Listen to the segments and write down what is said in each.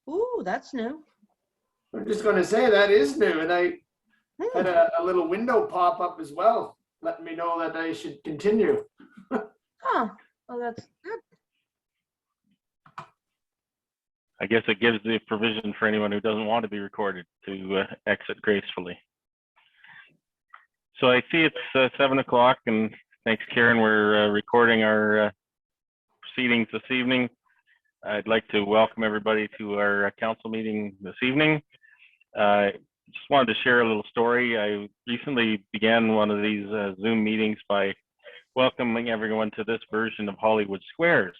Ooh, that's new. I'm just going to say that is new, and I had a little window pop up as well, letting me know that I should continue. Huh. Well, that's good. I guess it gives the provision for anyone who doesn't want to be recorded to exit gracefully. So I see it's 7 o'clock, and thanks, Karen. We're recording our proceedings this evening. I'd like to welcome everybody to our council meeting this evening. Just wanted to share a little story. I recently began one of these Zoom meetings by welcoming everyone to this version of Hollywood Squares.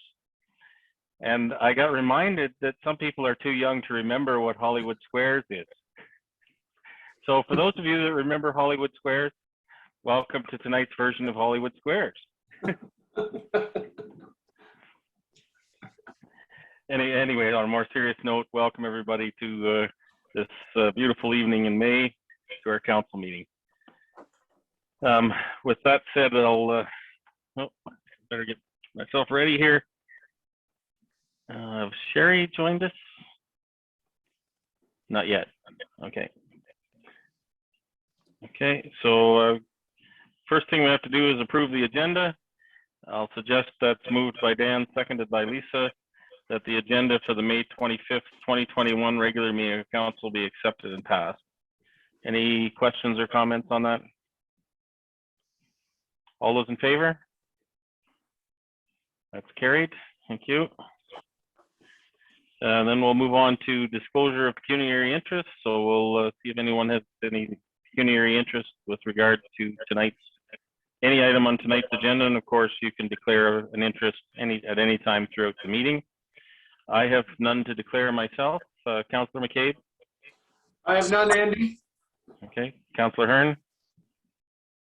And I got reminded that some people are too young to remember what Hollywood Squares is. So for those of you that remember Hollywood Squares, welcome to tonight's version of Hollywood Squares. Anyway, on a more serious note, welcome everybody to this beautiful evening in May to our council meeting. With that said, I'll better get myself ready here. Sherry joined us? Not yet. Okay. Okay, so first thing we have to do is approve the agenda. I'll suggest that's moved by Dan, seconded by Lisa, that the agenda for the May 25th, 2021 regular meeting of council be accepted and passed. Any questions or comments on that? All those in favor? That's carried. Thank you. Then we'll move on to disclosure of pecuniary interest. So we'll see if anyone has any pecuniary interest with regard to any item on tonight's agenda. And of course, you can declare an interest at any time throughout the meeting. I have none to declare myself. Councillor McCabe? I have none, Andy. Okay. Councillor Hearn?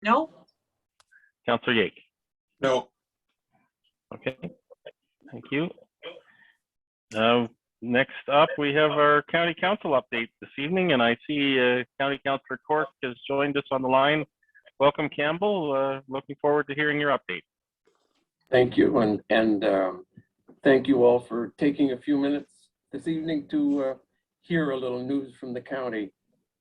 No. Councillor Yake? No. Okay. Thank you. Next up, we have our County Council update this evening, and I see County Councillor Cork has joined us on the line. Welcome, Campbell. Looking forward to hearing your update. Thank you, and thank you all for taking a few minutes this evening to hear a little news from the county.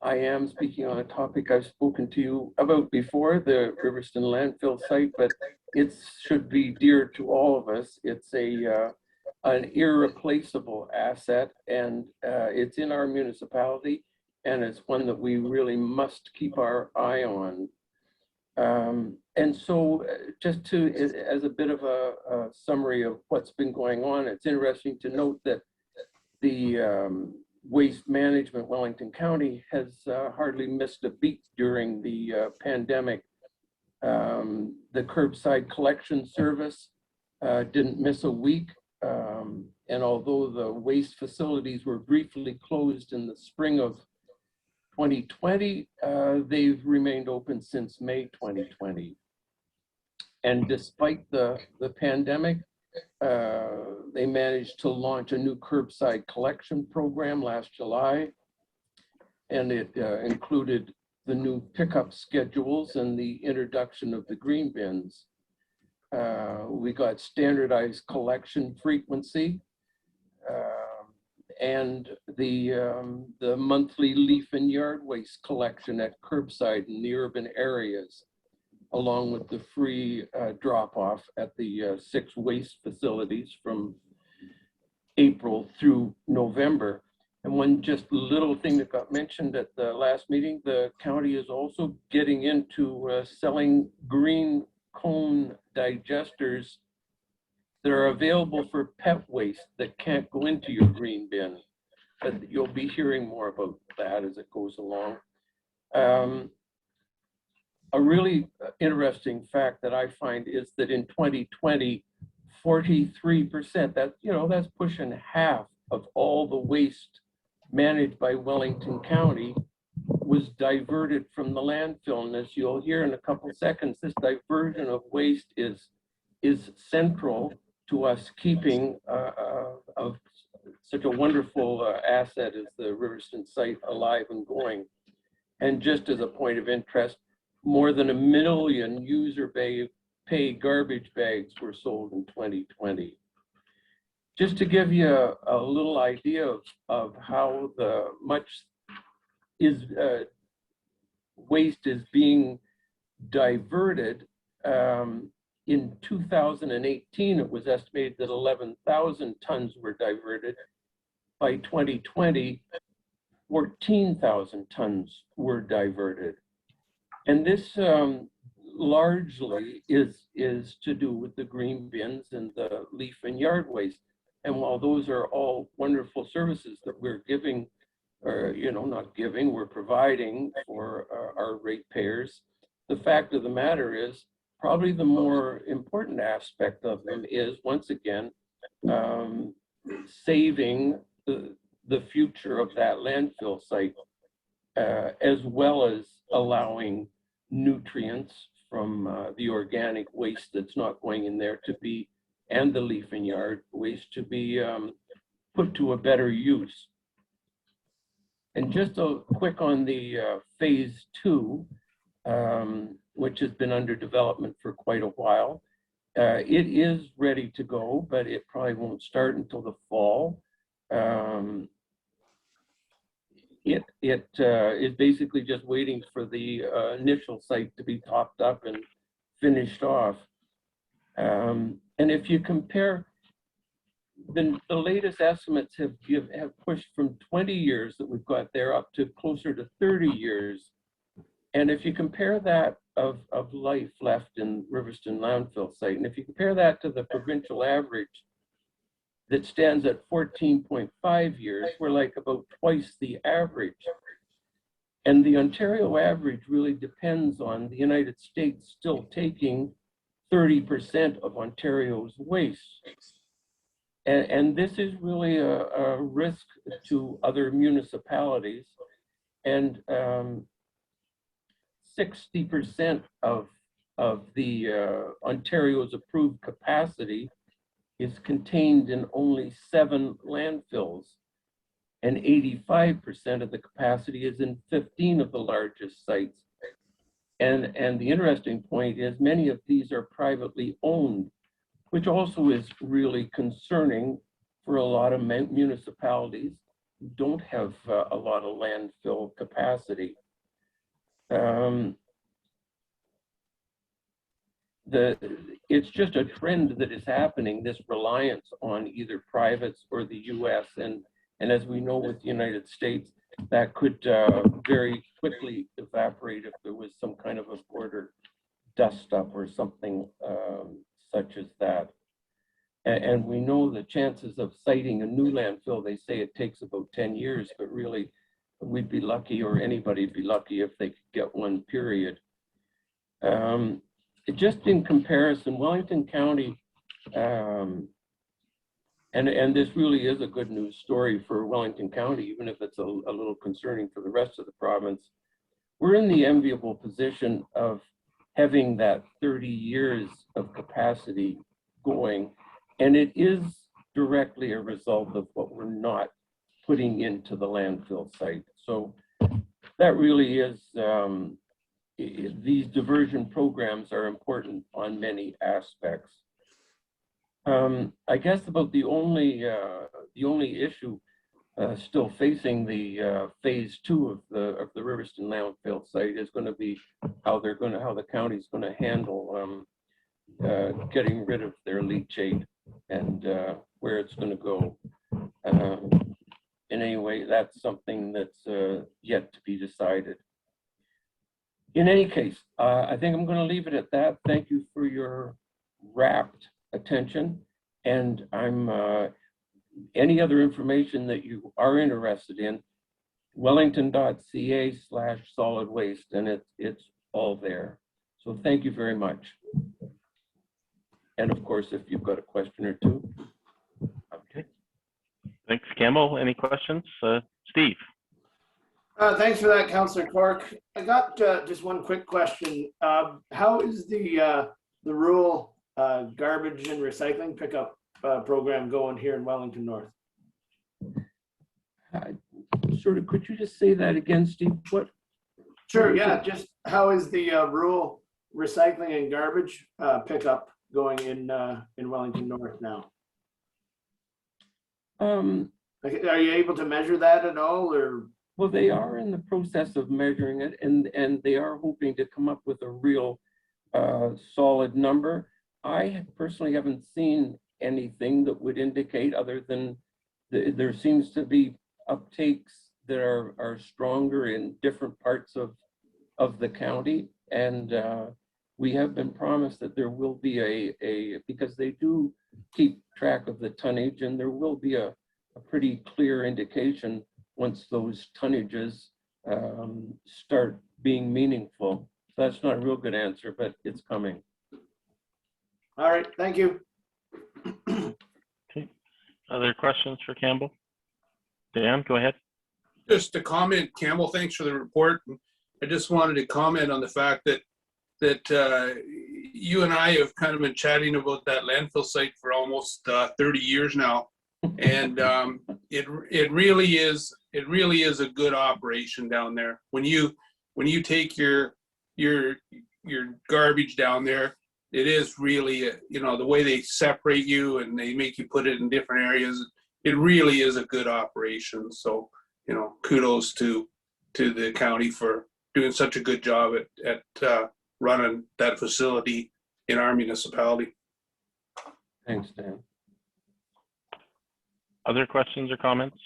I am speaking on a topic I've spoken to you about before, the Riverstone landfill site, but it should be dear to all of us. It's an irreplaceable asset, and it's in our municipality, and it's one that we really must keep our eye on. And so just as a bit of a summary of what's been going on, it's interesting to note that the Waste Management Wellington County has hardly missed a beat during the pandemic. The curbside collection service didn't miss a week. And although the waste facilities were briefly closed in the spring of 2020, they've remained open since May 2020. And despite the pandemic, they managed to launch a new curbside collection program last July. And it included the new pickup schedules and the introduction of the green bins. We got standardized collection frequency and the monthly leaf and yard waste collection at curbside in the urban areas, along with the free drop-off at the 6 waste facilities from April through November. And one just little thing that got mentioned at the last meeting, the county is also getting into selling green cone digesters that are available for pet waste that can't go into your green bin. But you'll be hearing more about that as it goes along. A really interesting fact that I find is that in 2020, 43%, that's pushing half of all the waste managed by Wellington County was diverted from the landfill. And as you'll hear in a couple seconds, this diversion of waste is central to us keeping of such a wonderful asset as the Riverstone site alive and going. And just as a point of interest, more than 1 million user pay garbage bags were sold in 2020. just to give you a little idea of how much is waste is being diverted. In 2018, it was estimated that 11,000 tons were diverted. By 2020, 14,000 tons were diverted. And this largely is to do with the green bins and the leaf and yard waste. And while those are all wonderful services that we're giving, or not giving, we're providing for our ratepayers, the fact of the matter is probably the more important aspect of them is, once again, saving the future of that landfill site, as well as allowing nutrients from the organic waste that's not going in there to be, and the leaf and yard waste to be put to a better use. And just a quick on the phase 2, which has been under development for quite a while. It is ready to go, but it probably won't start until the fall. It is basically just waiting for the initial site to be topped up and finished off. And if you compare, the latest estimates have pushed from 20 years that we've got there up to closer to 30 years. And if you compare that of life left in Riverstone landfill site, and if you compare that to the provincial average that stands at 14.5 years, we're like about twice the average. And the Ontario average really depends on the United States still taking 30% of Ontario's waste. And this is really a risk to other municipalities. And 60% of the Ontario's approved capacity is contained in only 7 landfills, and 85% of the capacity is in 15 of the largest sites. And the interesting point is many of these are privately owned, which also is really concerning for a lot of municipalities who don't have a lot of landfill capacity. It's just a trend that is happening, this reliance on either privates or the US. And as we know with the United States, that could very quickly evaporate if there was some kind of a border dust up or something such as that. And we know the chances of siting a new landfill, they say it takes about 10 years, but really we'd be lucky, or anybody'd be lucky if they could get one, period. Just in comparison, Wellington County, and this really is a good news story for Wellington County, even if it's a little concerning for the rest of the province. We're in the enviable position of having that 30 years of capacity going, and it is directly a result of what we're not putting into the landfill site. So that really is, these diversion programs are important on many aspects. I guess about the only issue still facing the phase 2 of the Riverstone landfill site is going to be how the county's going to handle getting rid of their leachate and where it's going to go. In any way, that's something that's yet to be decided. In any case, I think I'm going to leave it at that. Thank you for your rapt attention. And I'm any other information that you are interested in, wellington.ca/solid waste, and it's all there. So thank you very much. And of course, if you've got a question or two. Okay. Thanks, Campbell. Any questions? Steve? Thanks for that, Councillor Cork. I got just one quick question. How is the rural garbage and recycling pickup program going here in Wellington North? Could you just say that again, Steve? What? Sure, yeah. Just how is the rural recycling and garbage pickup going in Wellington North now? Like, are you able to measure that at all, or? Well, they are in the process of measuring it, and they are hoping to come up with a real solid number. I personally haven't seen anything that would indicate, other than there seems to be uptakes that are stronger in different parts of the county. And we have been promised that there will be because they do keep track of the tonnage, and there will be a pretty clear indication once those tonnages start being meaningful. So that's not a real good answer, but it's coming. All right, thank you. Okay. Other questions for Campbell? Dan, go ahead. Just a comment, Campbell, thanks for the report. I just wanted to comment on the fact that you and I have kind of been chatting about that landfill site for almost 30 years now. And it really is a good operation down there. When you take your garbage down there, it is really, the way they separate you and they make you put it in different areas. It really is a good operation. So, kudos to the county for doing such a good job at running that facility in our municipality. Thanks, Dan. Other questions or comments?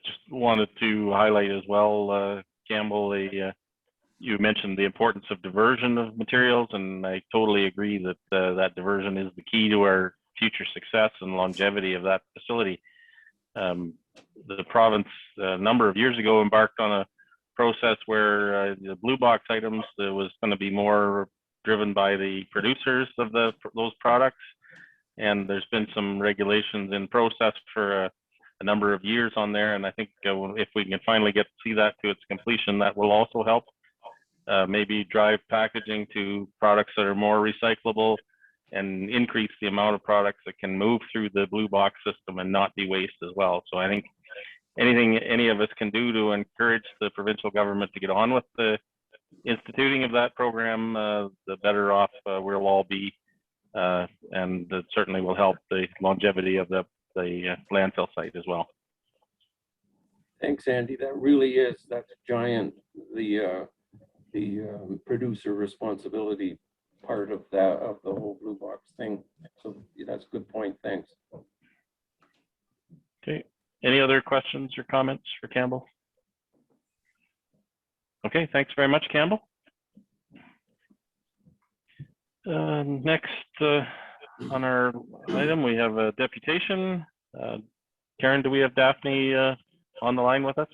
Just wanted to highlight as well, Campbell, you mentioned the importance of diversion of materials, and I totally agree that that diversion is the key to our future success and longevity of that facility. The province a number of years ago embarked on a process where the blue box items was going to be more driven by the producers of those products. And there's been some regulations in process for a number of years on there. And I think if we can finally see that to its completion, that will also help maybe drive packaging to products that are more recyclable and increase the amount of products that can move through the blue box system and not be waste as well. So I think anything any of us can do to encourage the provincial government to get on with the instituting of that program, the better off we'll all be. And that certainly will help the longevity of the landfill site as well. Thanks, Andy. That's giant, the producer responsibility part of the whole blue box thing. So that's a good point. Thanks. Okay. Any other questions or comments for Campbell? Okay, thanks very much, Campbell. Next on our item, we have a deputation. Karen, do we have Daphne on the line with us?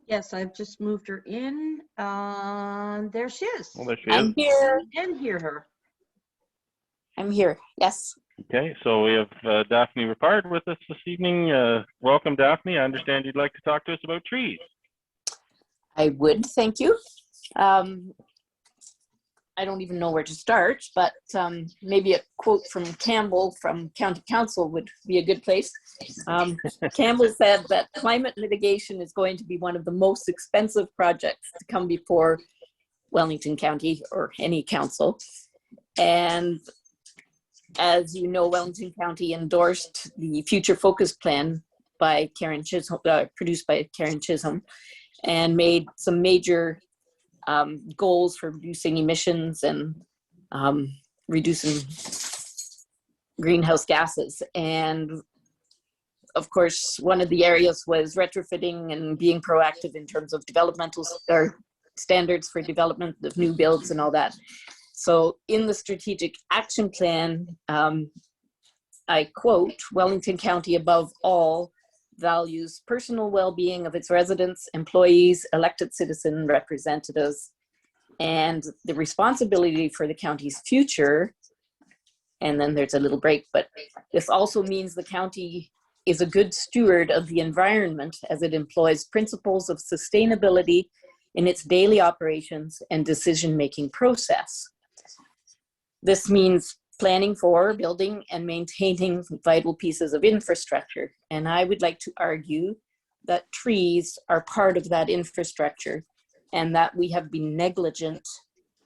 Yes, I've just moved her in. There she is. Well, there she I'm is. here. And hear her. I'm here. Yes. Okay, so we have Daphne Ripard with us this evening. Welcome, Daphne. I understand you'd like to talk to us about trees. I would. Thank you. I don't even know where to start, but maybe a quote from Campbell from County Council would be a good place. Campbell said that climate mitigation is going to be one of the most expensive projects to come before Wellington County or any council. And as you know, Wellington County endorsed the Future Focus Plan by Karen Chisholm, produced by Karen Chisholm, and made some major goals for reducing emissions and reducing greenhouse gases. And of course, one of the areas was retrofitting and being proactive in terms of developmental or standards for development of new builds and all that. So in the strategic action plan, I quote, Wellington County above all values personal well-being of its residents, employees, elected citizen representatives, and the responsibility for the county's future. And then there's a little break, but this also means the county is a good steward of the environment as it employs principles of sustainability in its daily operations and decision-making process. This means planning for, building, and maintaining vital pieces of infrastructure. And I would like to argue that trees are part of that infrastructure and that we have been negligent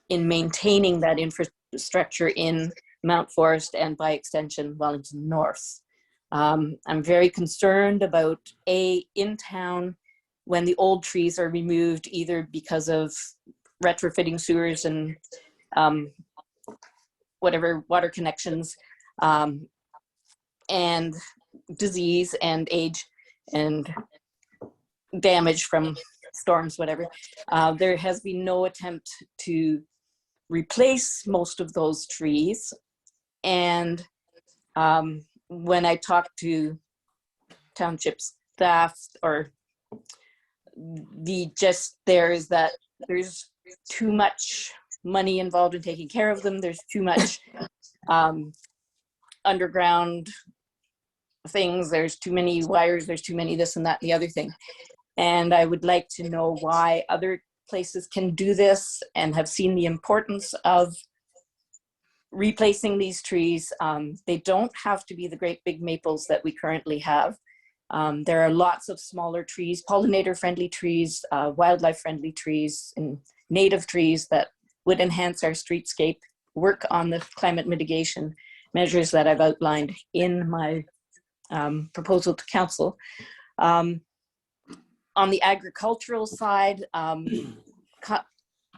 in maintaining that infrastructure in Mount Forest, and by extension, Wellington North. I'm very concerned about in town, when the old trees are removed, either because of retrofitting sewers and whatever water connections, and disease and age and damage from storms, whatever. There has been no attempt to replace most of those trees. And when I talk to township staff, or there's too much money involved in taking care of them. There's too much underground things. There's too many wires. There's too many this and that and the other thing. And I would like to know why other places can do this and have seen the importance of replacing these trees. They don't have to be the great big maples that we currently have. There are lots of smaller trees, pollinator-friendly trees, wildlife-friendly trees, and native trees that would enhance our streetscape, work on the climate mitigation measures that I've outlined in my proposal to council. On the agricultural side,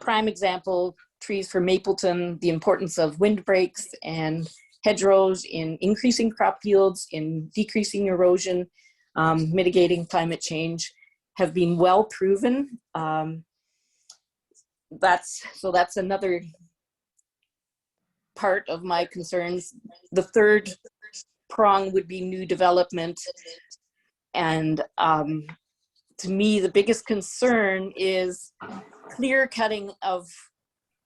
prime example, trees for Mapleton, the importance of windbreaks and hedgerows in increasing crop yields, in decreasing erosion, mitigating climate change, have been well proven. That's another part of my concerns. The third prong would be new development. And to me, the biggest concern is clear cutting of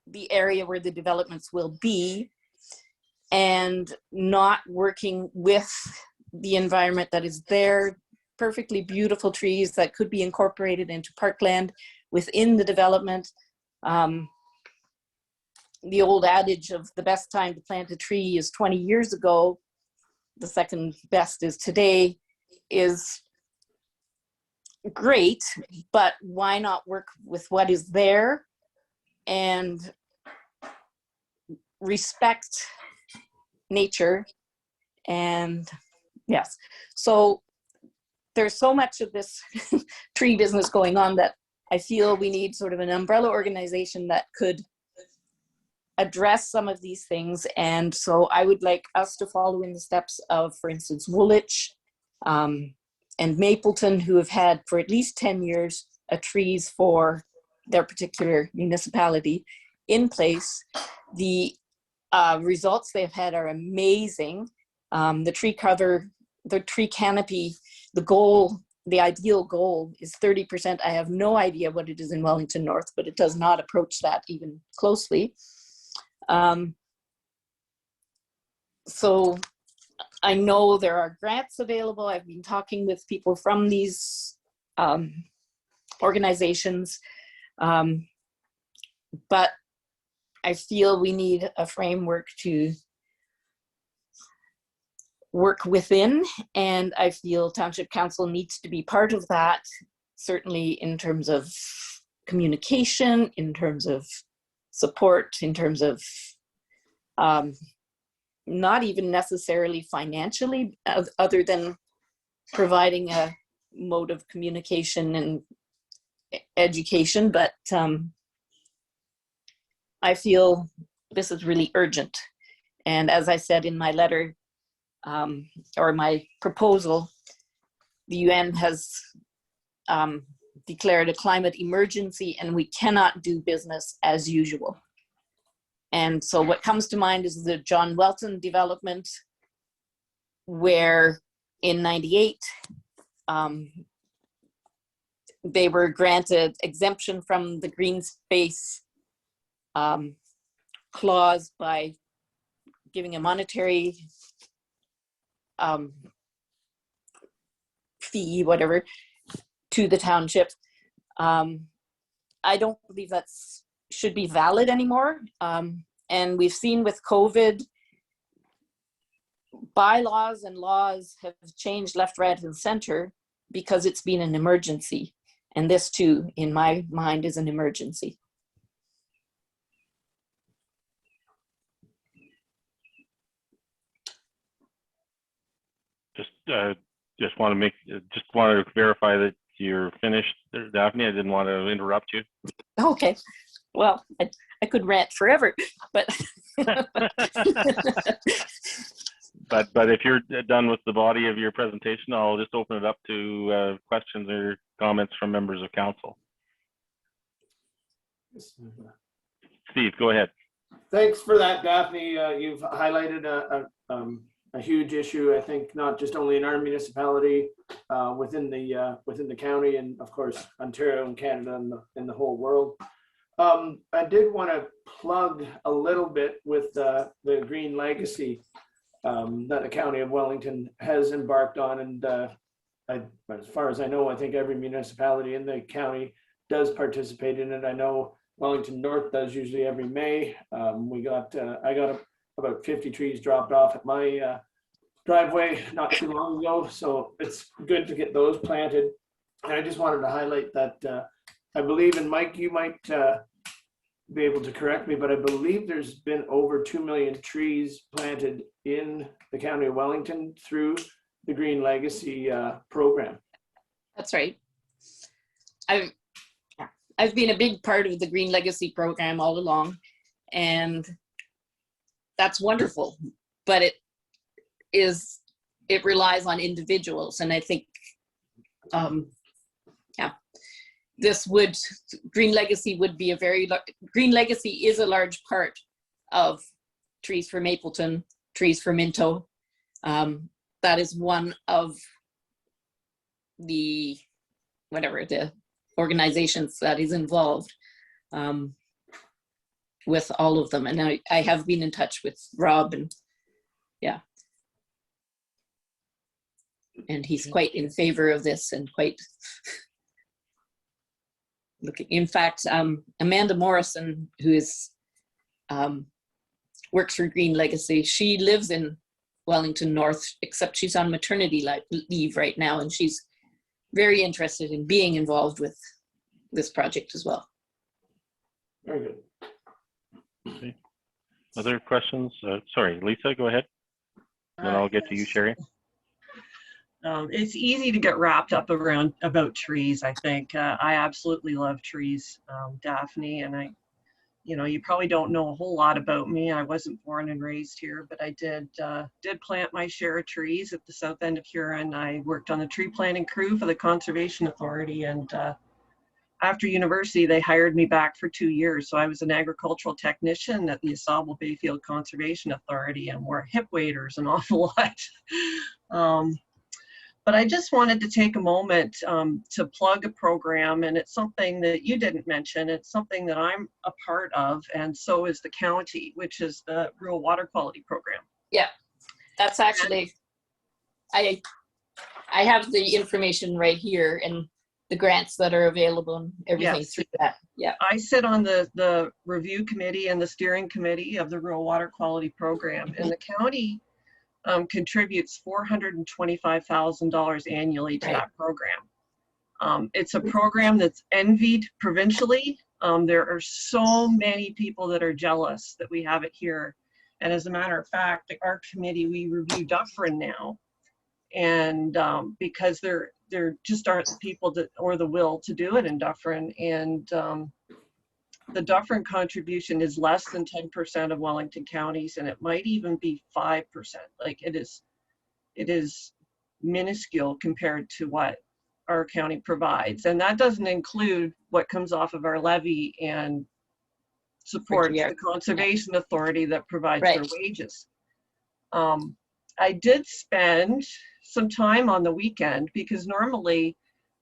the area where the developments will be, and not working with the environment that is there. Perfectly beautiful trees that could be incorporated into parkland within the development. The old adage of the best time to plant a tree is 20 years ago, the second best is today, is great, but why not work with what is there and respect nature? And yes, so there's so much of this tree business going on that I feel we need sort of an umbrella organization that could address some of these things. And so I would like us to follow in the steps of, for instance, Woolwich and Mapleton, who have had for at least 10 years trees for their particular municipality in place. The results they've had are amazing. The tree cover, the tree canopy, the ideal goal is 30%. I have no idea what it is in Wellington North, but it does not approach that even closely. So I know there are grants available. I've been talking with people from these organizations, but I feel we need a framework to work within, and I feel Township Council needs to be part of that, certainly in terms of communication, in terms of support, in terms of not even necessarily financially, other than providing a mode of communication and education, but I feel this is really urgent. And as I said in my letter, or my proposal, the UN has declared a climate emergency, and we cannot do business as usual. And so what comes to mind is the John Welton development, where in '98, they were granted exemption from the green space clause by giving a monetary fee, whatever, to the township. I don't believe that's should be valid anymore. And we've seen with COVID, bylaws and laws have changed left, right, and center because it's been an emergency. And this too, in my mind, is an emergency. just want to verify that you're finished, Daphne. I didn't want to interrupt you. Okay, well, I could rant forever, but. But if you're done with the body of your presentation, I'll just open it up to questions or comments from members of council. Steve, go ahead. Thanks for that, Daphne. You've highlighted a huge issue, I think, not just only in our municipality, within the county, and of course, Ontario and Canada and the whole world. I did want to plug a little bit with the Green Legacy that the County of Wellington has embarked on. And as far as I know, I think every municipality in the county does participate in it. I know Wellington North does usually every May. I got about 50 trees dropped off at my driveway not too long ago. So it's good to get those planted. And I just wanted to highlight that I believe, and Mike, you might be able to correct me, but I believe there's been over 2 million trees planted in the County of Wellington through the Green Legacy program. That's right. I've been a big part of the Green Legacy program all along, and that's wonderful, but it relies on individuals. And I think, Green Legacy would be Green Legacy is a large part of Trees for Mapleton, Trees for Minto. That is one of the organizations that is involved with all of them. And I have been in touch with Rob, and and he's quite in favor of this and quite looking. In fact, Amanda Morrison, who is works for Green Legacy, she lives in Wellington North, except she's on maternity leave right now, and she's very interested in being involved with this project as well. Very good. Okay. Other questions? Sorry, Lisa, go ahead. Then I'll get to you, Sherry. It's easy to get wrapped up about trees, I think. I absolutely love trees, Daphne, and you probably don't know a whole lot about me. I wasn't born and raised here, but I did plant my share of trees at the south end of Huron. I worked on the tree planting crew for the Conservation Authority, and after university, they hired me back for 2 years. So I was an agricultural technician at the Asable Bayfield Conservation Authority, and wore hip waders an awful lot. But I just wanted to take a moment to plug a program, and it's something that you didn't mention. It's something that I'm a part of, and so is the county, which is the Rural Water Quality Program. Yeah, that's actually, I have the information right here and the grants that are available and everything through that. Yeah. I sit on the review committee and the steering committee of the Rural Water Quality Program, and the county contributes $425,000 annually to that program. It's a program that's envied provincially. There are so many people that are jealous that we have it here. And as a matter of fact, our committee, we review Dufferin now. And because there just aren't the people or the will to do it in Dufferin. And the Dufferin contribution is less than 10% of Wellington counties, and it might even be 5%. Like it is minuscule compared to what our county provides. And that doesn't include what comes off of our levy and supports the Conservation Authority that provides their wages. I did spend some time on the weekend, because normally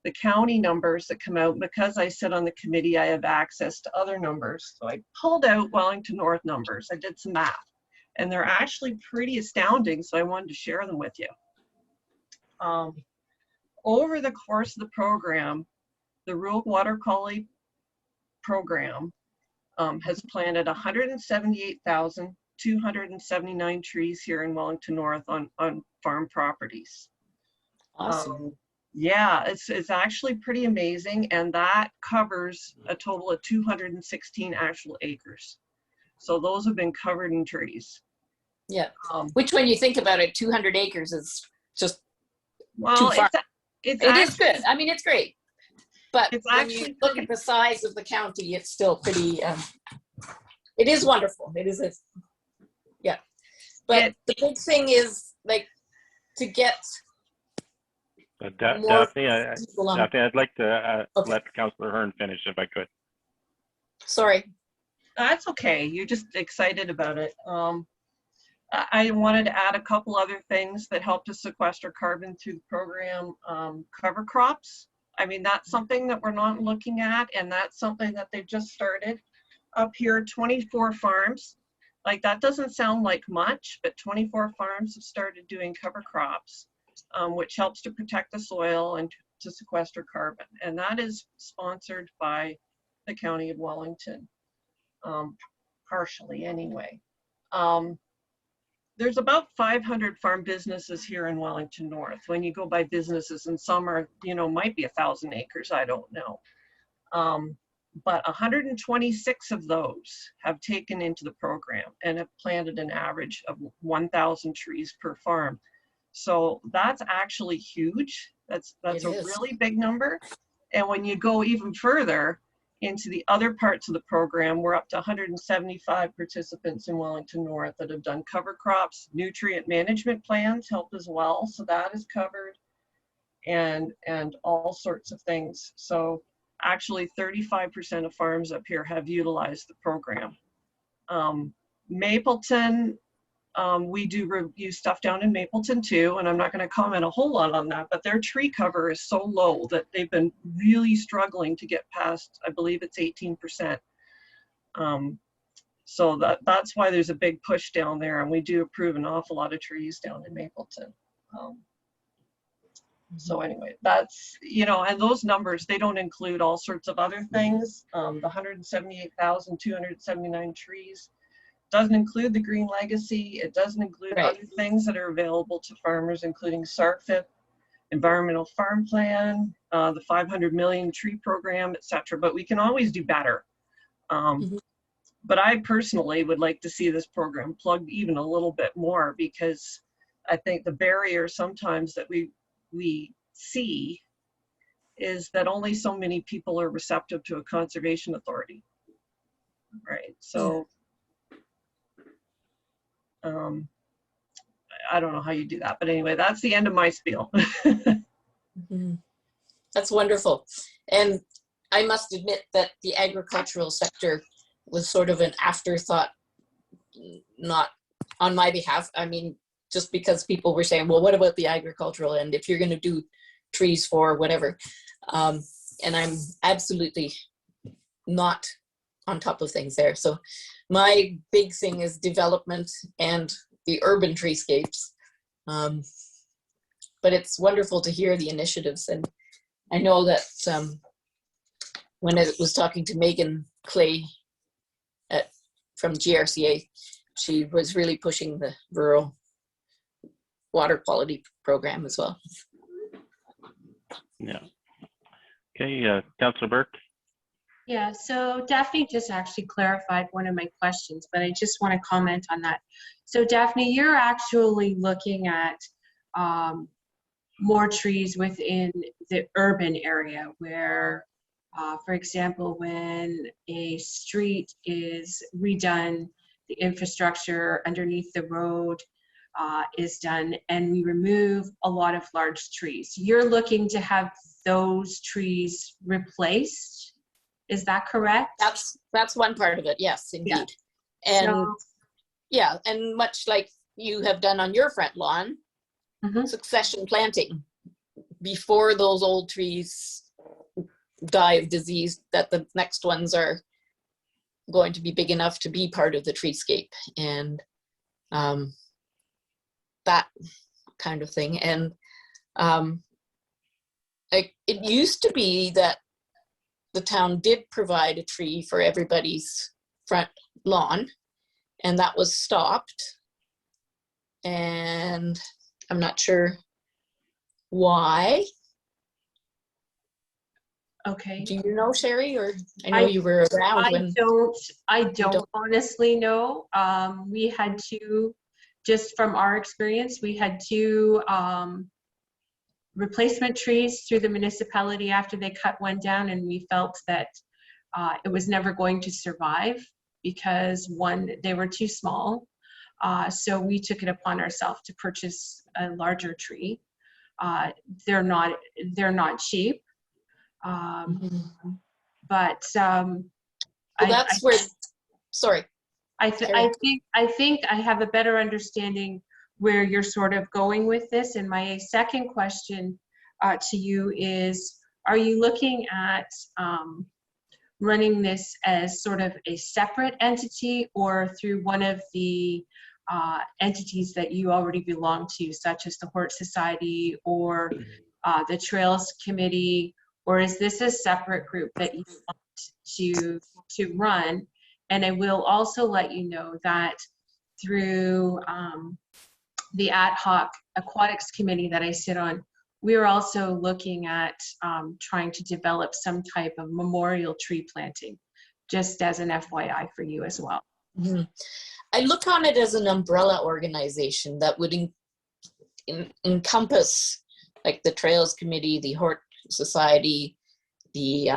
the county numbers that come out, because I sit on the committee, I have access to other numbers. So I pulled out Wellington North numbers. I did some math, and they're actually pretty astounding. So I wanted to share them with you. Over the course of the program, the Rural Water Quality Program has planted 178,279 trees here in Wellington North on farm properties. Awesome. Yeah, it's actually pretty amazing, and that covers a total of 216 actual acres. So those have been covered in trees. Yeah, which when you think about it, 200 acres is just Well, far. it's It is actually, good. I mean, it's great. But It's when you actually look at the size of the county, it's still pretty, it is wonderful. It is, yeah. But the big thing is like to get more Daphne, people on. Daphne, I'd like to Okay. let Councillor Hearn finish if I could. Sorry. That's okay. You're just excited about it. I wanted to add a couple other things that help to sequester carbon through the program. Cover crops. I mean, that's something that we're not looking at, and that's something that they've just started up here. 24 farms. Like, that doesn't sound like much, but 24 farms have started doing cover crops, which helps to protect the soil and to sequester carbon. And that is sponsored by the County of Wellington, partially anyway. There's about 500 farm businesses here in Wellington North. When you go by businesses, and some are, might be 1,000 acres, I don't know. But 126 of those have taken into the program and have planted an average of 1,000 trees per farm. So that's actually huge. That's a really big number. And when you go even further into the other parts of the program, we're up to 175 participants in Wellington North that have done cover crops. Nutrient management plans help as well, so that is covered, and all sorts of things. So actually 35% of farms up here have utilized the program. Mapleton, we do review stuff down in Mapleton too, and I'm not going to comment a whole lot on that, but their tree cover is so low that they've been really struggling to get past, I believe it's 18%. So that's why there's a big push down there, and we do approve an awful lot of trees down in Mapleton. So anyway, that's, and those numbers, they don't include all sorts of other things. The 178,279 trees doesn't include the green legacy. It doesn't include other things that are available to farmers, including SARFIP, Environmental Farm Plan, the 500 million tree program, etc. But we can always do better. But I personally would like to see this program plugged even a little bit more, because I think the barrier sometimes that we see is that only so many people are receptive to a conservation authority. Right. So I don't know how you do that, but anyway, that's the end of my spiel. That's wonderful. And I must admit that the agricultural sector was sort of an afterthought, not on my behalf. I mean, just because people were saying, well, what about the agricultural end if you're going to do trees for whatever? And I'm absolutely not on top of things there. So my big thing is development and the urban treescapes. But it's wonderful to hear the initiatives. And I know that when I was talking to Megan Clay from GRCA, she was really pushing the rural water quality program as well. Yeah. Okay, Councillor Burke. Yeah, so Daphne just actually clarified one of my questions, but I just want to comment on that. So Daphne, you're actually looking at more trees within the urban area where, for example, when a street is redone, the infrastructure underneath the road is done, and we remove a lot of large trees. You're looking to have those trees replaced. Is that correct? That's one part of it. Yes, indeed. Yeah. And yeah, and much like you have done on your front lawn, succession planting before those old trees die of disease, that the next ones are going to be big enough to be part of the treescape, and that kind of thing. And it used to be that the town did provide a tree for everybody's front lawn, and that was stopped. And I'm not sure why. Okay. Do you know, Sherry? Or I know you were around when. I don't honestly know. We had to, just from our experience, we had two replacement trees through the municipality after they cut one down, and we felt that it was never going to survive because one, they were too small. So we took it upon ourselves to purchase a larger tree. They're not cheap, but Well, that's where, sorry. I think I have a better understanding where you're sort of going with this. And my second question to you is, are you looking at running this as sort of a separate entity or through one of the entities that you already belong to, such as the Hort Society or the Trails Committee, or is this a separate group that you want to run? And I will also let you know that through the ad hoc aquatics committee that I sit on, we are also looking at trying to develop some type of memorial tree planting, just as an FYI for you as well. Mm-hmm. I look on it as an umbrella organization that would encompass like the Trails Committee, the Hort Society, the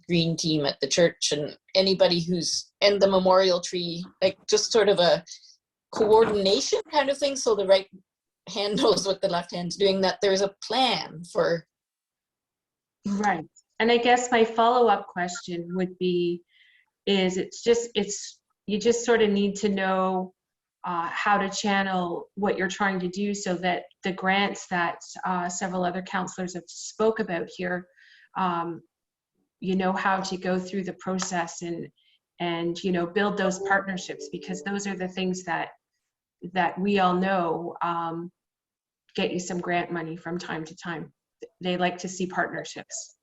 Green Team at the church, and anybody who's in the memorial tree, like just sort of a coordination kind of thing, so the right hand knows what the left hand's doing, that there's a plan for. Right. And I guess my follow-up question would be, is you just sort of need to know how to channel what you're trying to do so that the grants that several other councillors have spoke about here, you know how to go through the process and you know, build those partnerships, because those are the things that we all know get you some grant money from time to time. They like to see partnerships.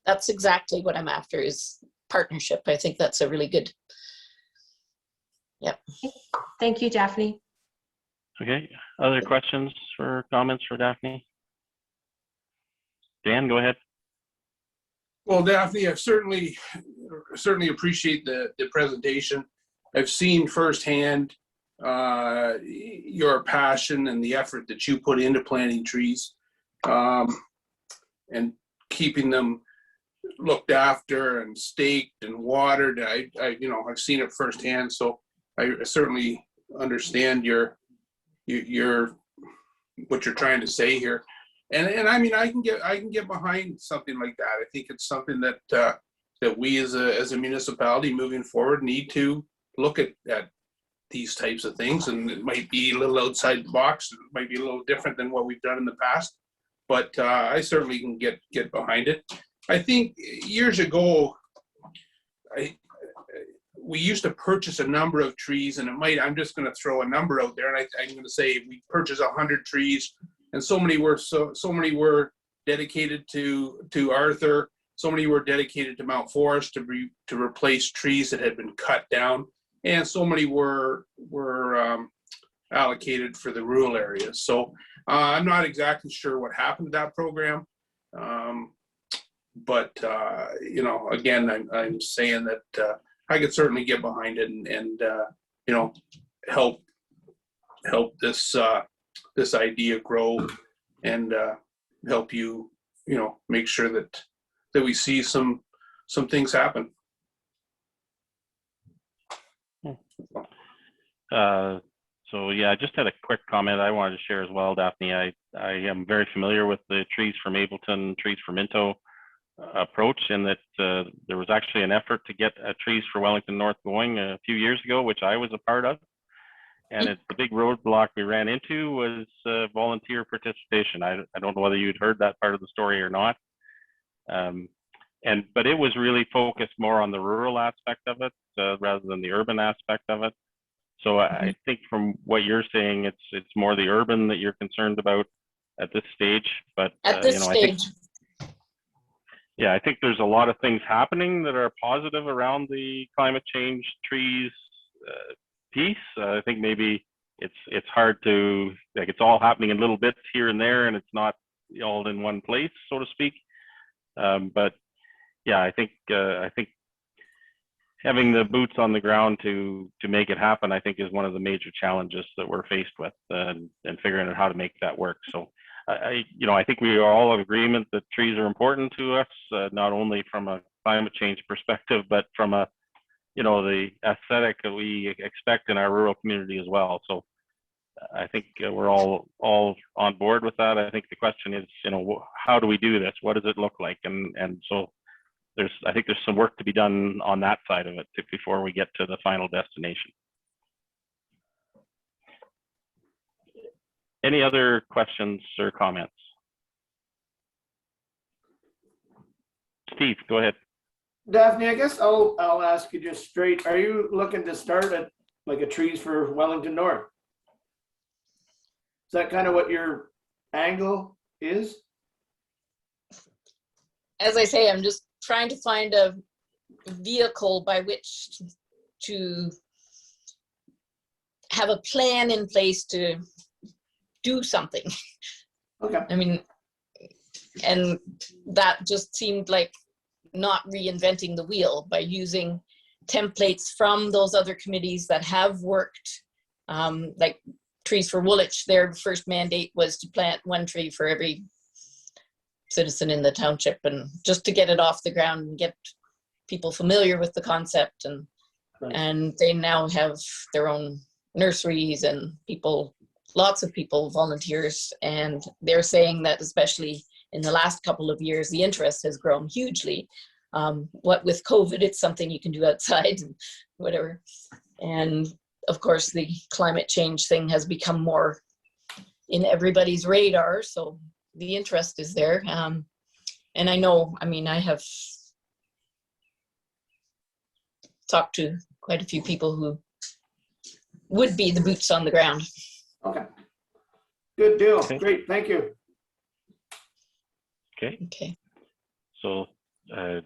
That's exactly what I'm after, is partnership. I think that's a really good. Yep. Thank you, Daphne. Okay, other questions or comments for Daphne? Dan, go ahead. Well, Daphne, I certainly appreciate the presentation. I've seen firsthand your passion and the effort that you put into planting trees and keeping them looked after and staked and watered. I've seen it firsthand, so I certainly understand your what you're trying to say here. And I mean, I can get behind something like that. I think it's something that we as a municipality moving forward need to look at these types of things. And it might be a little outside the box. It might be a little different than what we've done in the past. But I certainly can get behind it. I think years ago, we used to purchase a number of trees, and I'm just going to throw a number out there, and I'm going to say we purchased 100 trees. And so many were dedicated to Arthur. So many were dedicated to Mount Forest to replace trees that had been cut down, and so many were allocated for the rural areas. So I'm not exactly sure what happened to that program, but again, I'm saying that I could certainly get behind it and help this idea grow and help you make sure that we see some things happen. So yeah, I just had a quick comment I wanted to share as well, Daphne. I am very familiar with the Trees for Mapleton, Trees for Minto approach, and that there was actually an effort to get Trees for Wellington North going a few years ago, which I was a part of. And the big roadblock we ran into was volunteer participation. I don't know whether you'd heard that part of the story or not. But it was really focused more on the rural aspect of it rather than the urban aspect of it. So I think from what you're saying, it's more the urban that you're concerned about at this stage. But at this stage, I think there's a lot of things happening that are positive around the climate change trees piece. I think maybe it's hard to, like, it's all happening in little bits here and there, and it's not all in one place, so to speak. But yeah, I think having the boots on the ground to make it happen, I think, is one of the major challenges that we're faced with, and figuring out how to make that work. So I think we are all in agreement that trees are important to us, not only from a climate change perspective, but from a, the aesthetic that we expect in our rural community as well. So I think we're all on board with that. I think the question is, how do we do this? What does it look like? And so I think there's some work to be done on that side of it before we get to the final destination. Any other questions or comments? Steve, go ahead. Daphne, I guess I'll ask you just straight. Are you looking to start at like a Trees for Wellington North? Is that kind of what your angle is? As I say, I'm just trying to find a vehicle by which to have a plan in place to do something. Okay. I mean, and that just seemed like not reinventing the wheel by using templates from those other committees that have worked, like Trees for Woolwich. Their first mandate was to plant 1 tree for every citizen in the township, and just to get it off the ground and get people familiar with the concept. And Right. And they now have their own nurseries and lots of people, volunteers, and they're saying that especially in the last couple of years, the interest has grown hugely. What with COVID, it's something you can do outside and whatever. And of course, the climate change thing has become more in everybody's radar, so the interest is there. And I know, I have talked to quite a few people who would be the boots on the ground. Okay. Good deal. Okay. Great. Thank you. Okay. So I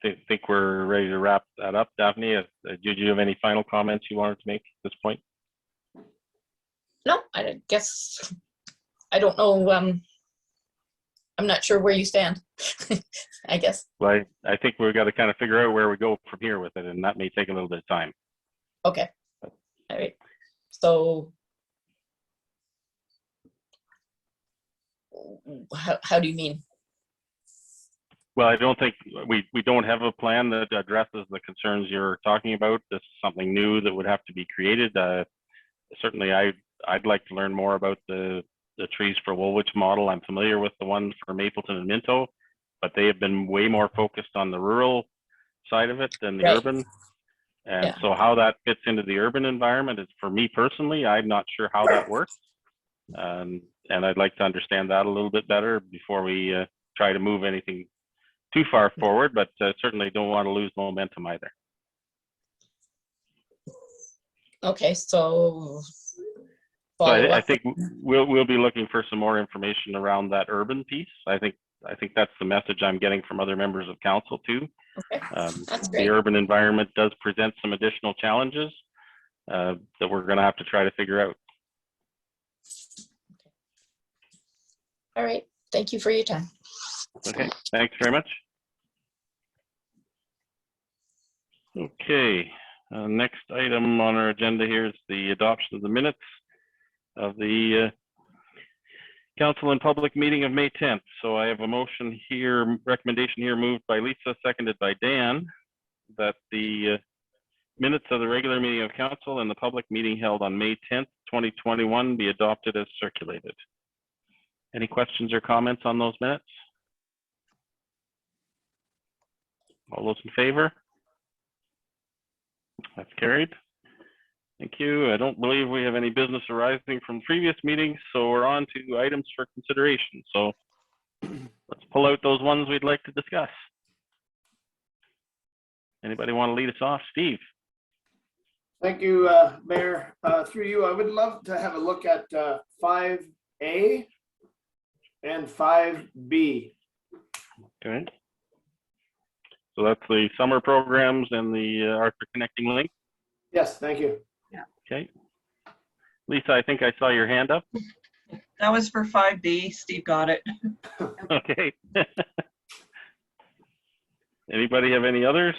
think we're ready to wrap that up. Daphne, did you have any final comments you wanted to make at this point? No, I guess, I don't know. I'm not sure where you stand, I guess. Well, I think we've got to kind of figure out where we go from here with it, and that may take a little bit of time. Okay. All right. So how do you mean? Well, I don't think we don't have a plan that addresses the concerns you're talking about. This is something new that would have to be created. Certainly, I'd like to learn more about the Trees for Woolwich model. I'm familiar with the ones for Mapleton and Minto, but they have been way more focused on the rural side of it than the Right. urban. And Yeah. so how that fits into the urban environment is, for me personally, I'm not sure how that works. And I'd like to understand that a little bit better before we try to move anything too far forward, but certainly don't want to lose momentum either. Okay, so So follow I up. think we'll be looking for some more information around that urban piece. I think that's the message I'm getting from other members of council too. Okay, that's The great. urban environment does present some additional challenges that we're going to have to try to figure out. All right, thank you for your time. Okay, thanks very much. Okay, next item on our agenda here is the adoption of the minutes of the council and public meeting of May 10th. So I have a motion here, recommendation here moved by Lisa, seconded by Dan, that the minutes of the regular meeting of council and the public meeting held on May 10th, 2021 be adopted as circulated. Any questions or comments on those minutes? All those in favor? That's carried. Thank you. I don't believe we have any business arising from previous meetings, so we're on to items for consideration. So let's pull out those ones we'd like to discuss. Anybody want to lead us off? Steve? Thank you, Mayor. Through you, I would love to have a look at 5A and 5B. Okay. So that's the summer programs and the Arthur Connecting Link. Yes, thank you. Okay. Lisa, I think I saw your hand up. That was for 5B. Steve got it. Okay. Anybody have any others?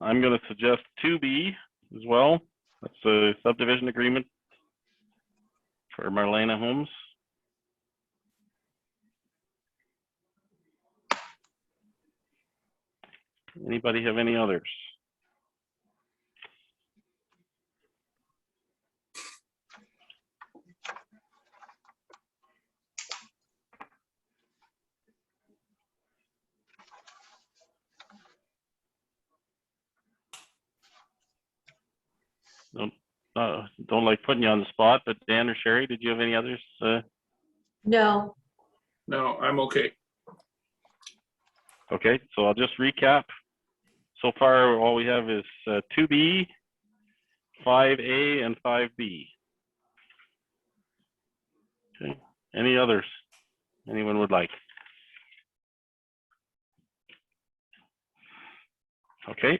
I'm going to suggest 2B as well. That's the subdivision agreement for Marlena Homes. Anybody have any others? Don't like putting you on the spot, but Dan or Sherry, did you have any others? No. No, I'm okay. Okay, so I'll just recap. So far, all we have is 2B, 5A, and 5B. Okay, any others anyone would like? Okay.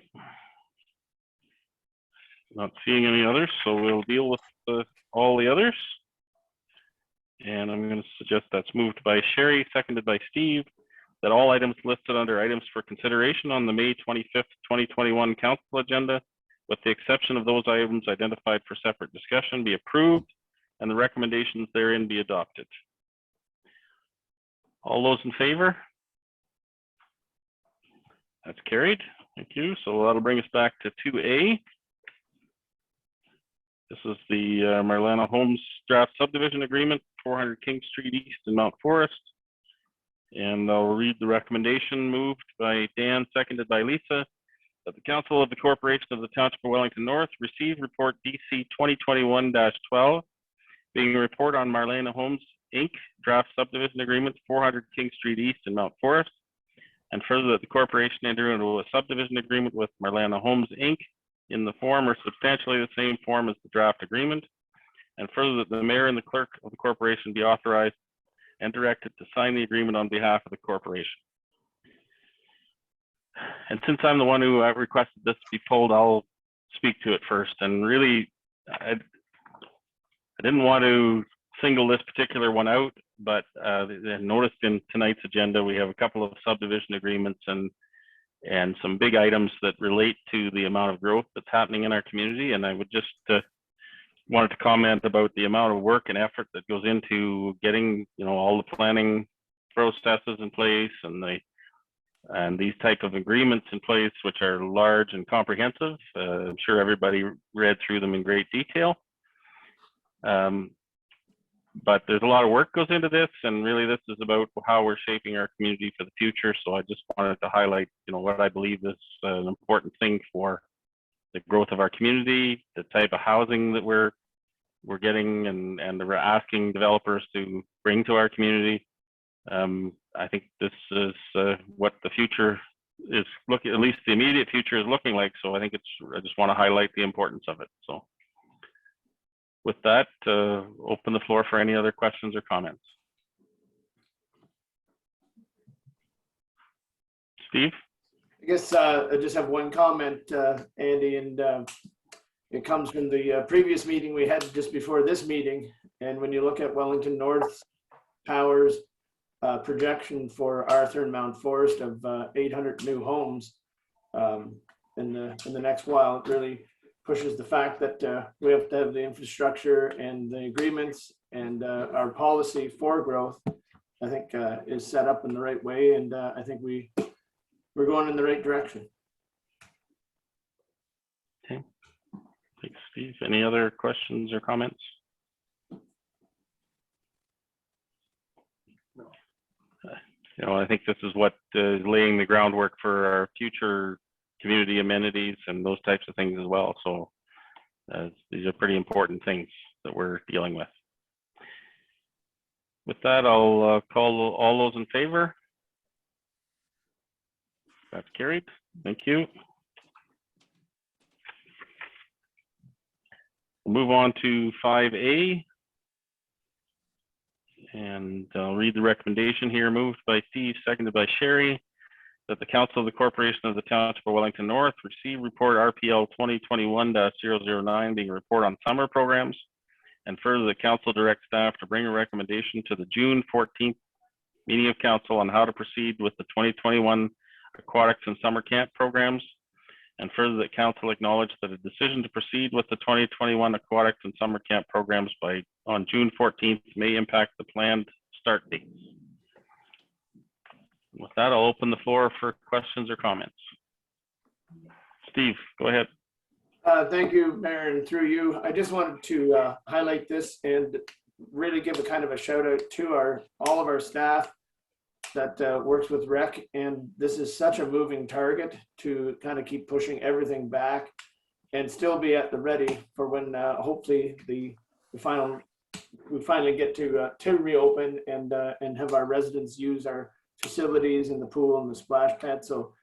Not seeing any others, so we'll deal with all the others. And I'm going to suggest that's moved by Sherry, seconded by Steve, that all items listed under items for consideration on the May 25th, 2021 council agenda, with the exception of those items identified for separate discussion, be approved, and the recommendations therein be adopted. All those in favor? That's carried. Thank you. So that'll bring us back to 2A. This is the Marlena Homes draft subdivision agreement, 400 King Street East in Mount Forest. And I'll read the recommendation moved by Dan, seconded by Lisa, that the Council of the Corporation of the Township of Wellington North receive report DC 2021-12, being a report on Marlena Homes Inc. draft subdivision agreement, 400 King Street East in Mount Forest, and further that the corporation enter into a subdivision agreement with Marlena Homes Inc. in the form or substantially the same form as the draft agreement, and further that the mayor and the clerk of the corporation be authorized and directed to sign the agreement on behalf of the corporation. And since I'm the one who requested this to be pulled, I'll speak to it first. And really, I didn't want to single this particular one out, but noticed in tonight's agenda, we have a couple of subdivision agreements and some big items that relate to the amount of growth that's happening in our community. And I would just wanted to comment about the amount of work and effort that goes into getting, all the planning processes in place and these type of agreements in place, which are large and comprehensive. I'm sure everybody read through them in great detail. But there's a lot of work goes into this, and really this is about how we're shaping our community for the future. So I just wanted to highlight, what I believe is an important thing for the growth of our community, the type of housing that we're getting and we're asking developers to bring to our community. I think this is what the future is looking, at least the immediate future is looking like. So I think I just want to highlight the importance of it. So with that, open the floor for any other questions or comments. Steve? I guess I just have one comment, Andy, and it comes from the previous meeting we had just before this meeting. And when you look at Wellington North Power's projection for Arthur and Mount Forest of 800 new homes in the next while, it really pushes the fact that we have to have the infrastructure and the agreements and our policy for growth, I think is set up in the right way. And I think we're going in the right direction. Okay, thanks, Steve. Any other questions or comments? I think this is what is laying the groundwork for our future community amenities and those types of things as well. So these are pretty important things that we're dealing with. With that, I'll call all those in favor. That's carried. Thank you. We'll move on to 5A. And I'll read the recommendation here, moved by Steve, seconded by Sherry, that the Council of the Corporation of the Township of Wellington North receive report RPL 2021-009, being a report on summer programs, and further the Council direct staff to bring a recommendation to the June 14th meeting of Council on how to proceed with the 2021 Aquatics and Summer Camp programs, And further, that council acknowledge that a decision to proceed with the 2021 aquatics and summer camp programs on June 14th may impact the planned start dates. With that, I'll open the floor for questions or comments. Steve, go ahead. Thank you, Mayor, and through you. I just wanted to highlight this and really give a kind of a shout out to all of our staff that works with rec. And this is such a moving target to kind of keep pushing everything back and still be at the ready for when hopefully we finally get to reopen and have our residents use our facilities and the pool and the splash pad. So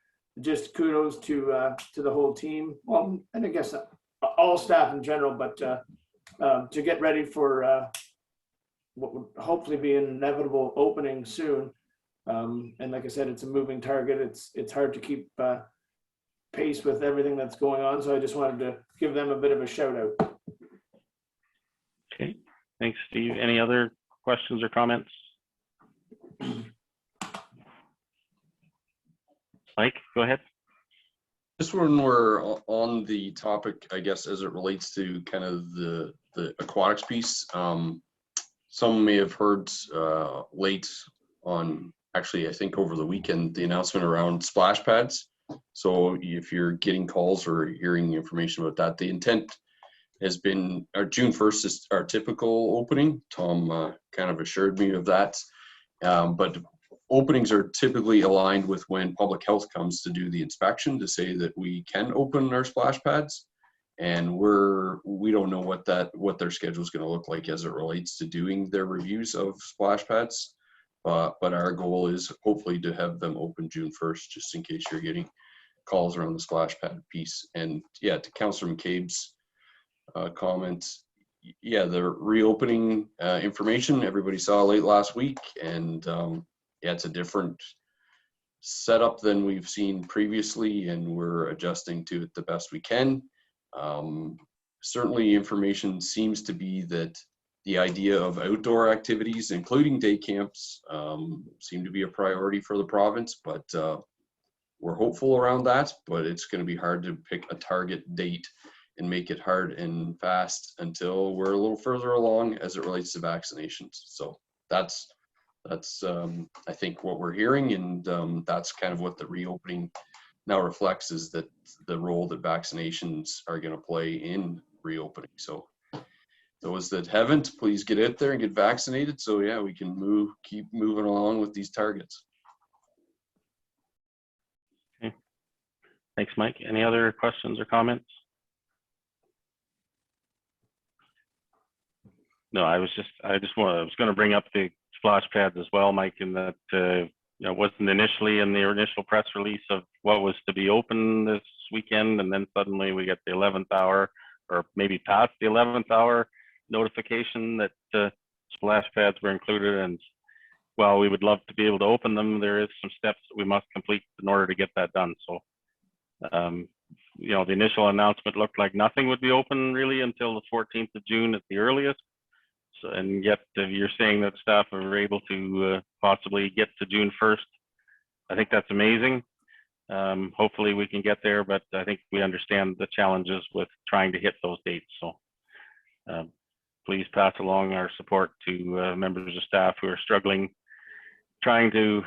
just kudos to the whole team. Well, and I guess all staff in general, but to get ready for what would hopefully be an inevitable opening soon. And like I said, it's a moving target. It's hard to keep pace with everything that's going on. So I just wanted to give them a bit of a shout out. Okay, thanks, Steve. Any other questions or comments? Mike, go ahead. Just when we're on the topic, I guess, as it relates to kind of the aquatics piece, some may have heard late on, actually, I think over the weekend, the announcement around splash pads. So if you're getting calls or hearing information about that, the intent has been, June 1st is our typical opening. Tom kind of assured me of that. But openings are typically aligned with when public health comes to do the inspection to say that we can open our splash pads. And we don't know what their schedule is going to look like as it relates to doing their reviews of splash pads. But our goal is hopefully to have them open June 1st, just in case you're getting calls around the splash pad piece. And yeah, to Councillor McCabe's comments, yeah, the reopening information everybody saw late last week, and yeah, it's a different setup than we've seen previously, and we're adjusting to it the best we can. Certainly information seems to be that the idea of outdoor activities, including day camps, seem to be a priority for the province, but we're hopeful around that, but it's going to be hard to pick a target date and make it hard and fast until we're a little further along as it relates to vaccinations. So that's I think what we're hearing, and that's kind of what the reopening now reflects, is that the role that vaccinations are going to play in reopening. So those that haven't, please get out there and get vaccinated. So yeah, we can keep moving along with these targets. Okay. Thanks, Mike. Any other questions or comments? No, I was going to bring up the splash pads as well, Mike, in that wasn't initially in the initial press release of what was to be open this weekend, and then suddenly we get the 11th hour, or maybe past the 11th hour, notification that splash pads were included. And while we would love to be able to open them, there is some steps that we must complete in order to get that done. So the initial announcement looked like nothing would be open really until the 14th of June at the earliest. So, and yet you're saying that staff are able to possibly get to June 1st. I think that's amazing. Hopefully we can get there, but I think we understand the challenges with trying to hit those dates. So please pass along our support to members of staff who are struggling, trying to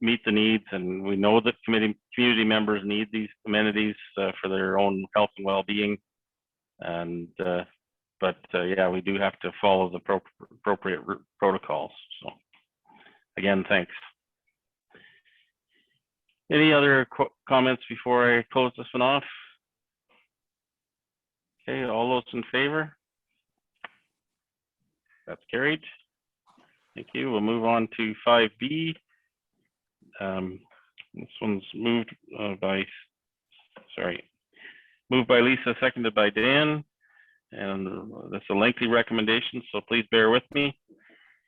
meet the needs. And we know that community members need these amenities for their own health and well-being. And but yeah, we do have to follow the appropriate protocols. So again, thanks. Any other comments before I close this one off? Okay, all those in favor? That's carried. Thank you. We'll move on to 5B. This one's moved by Lisa, seconded by Dan. And that's a lengthy recommendation, so please bear with me.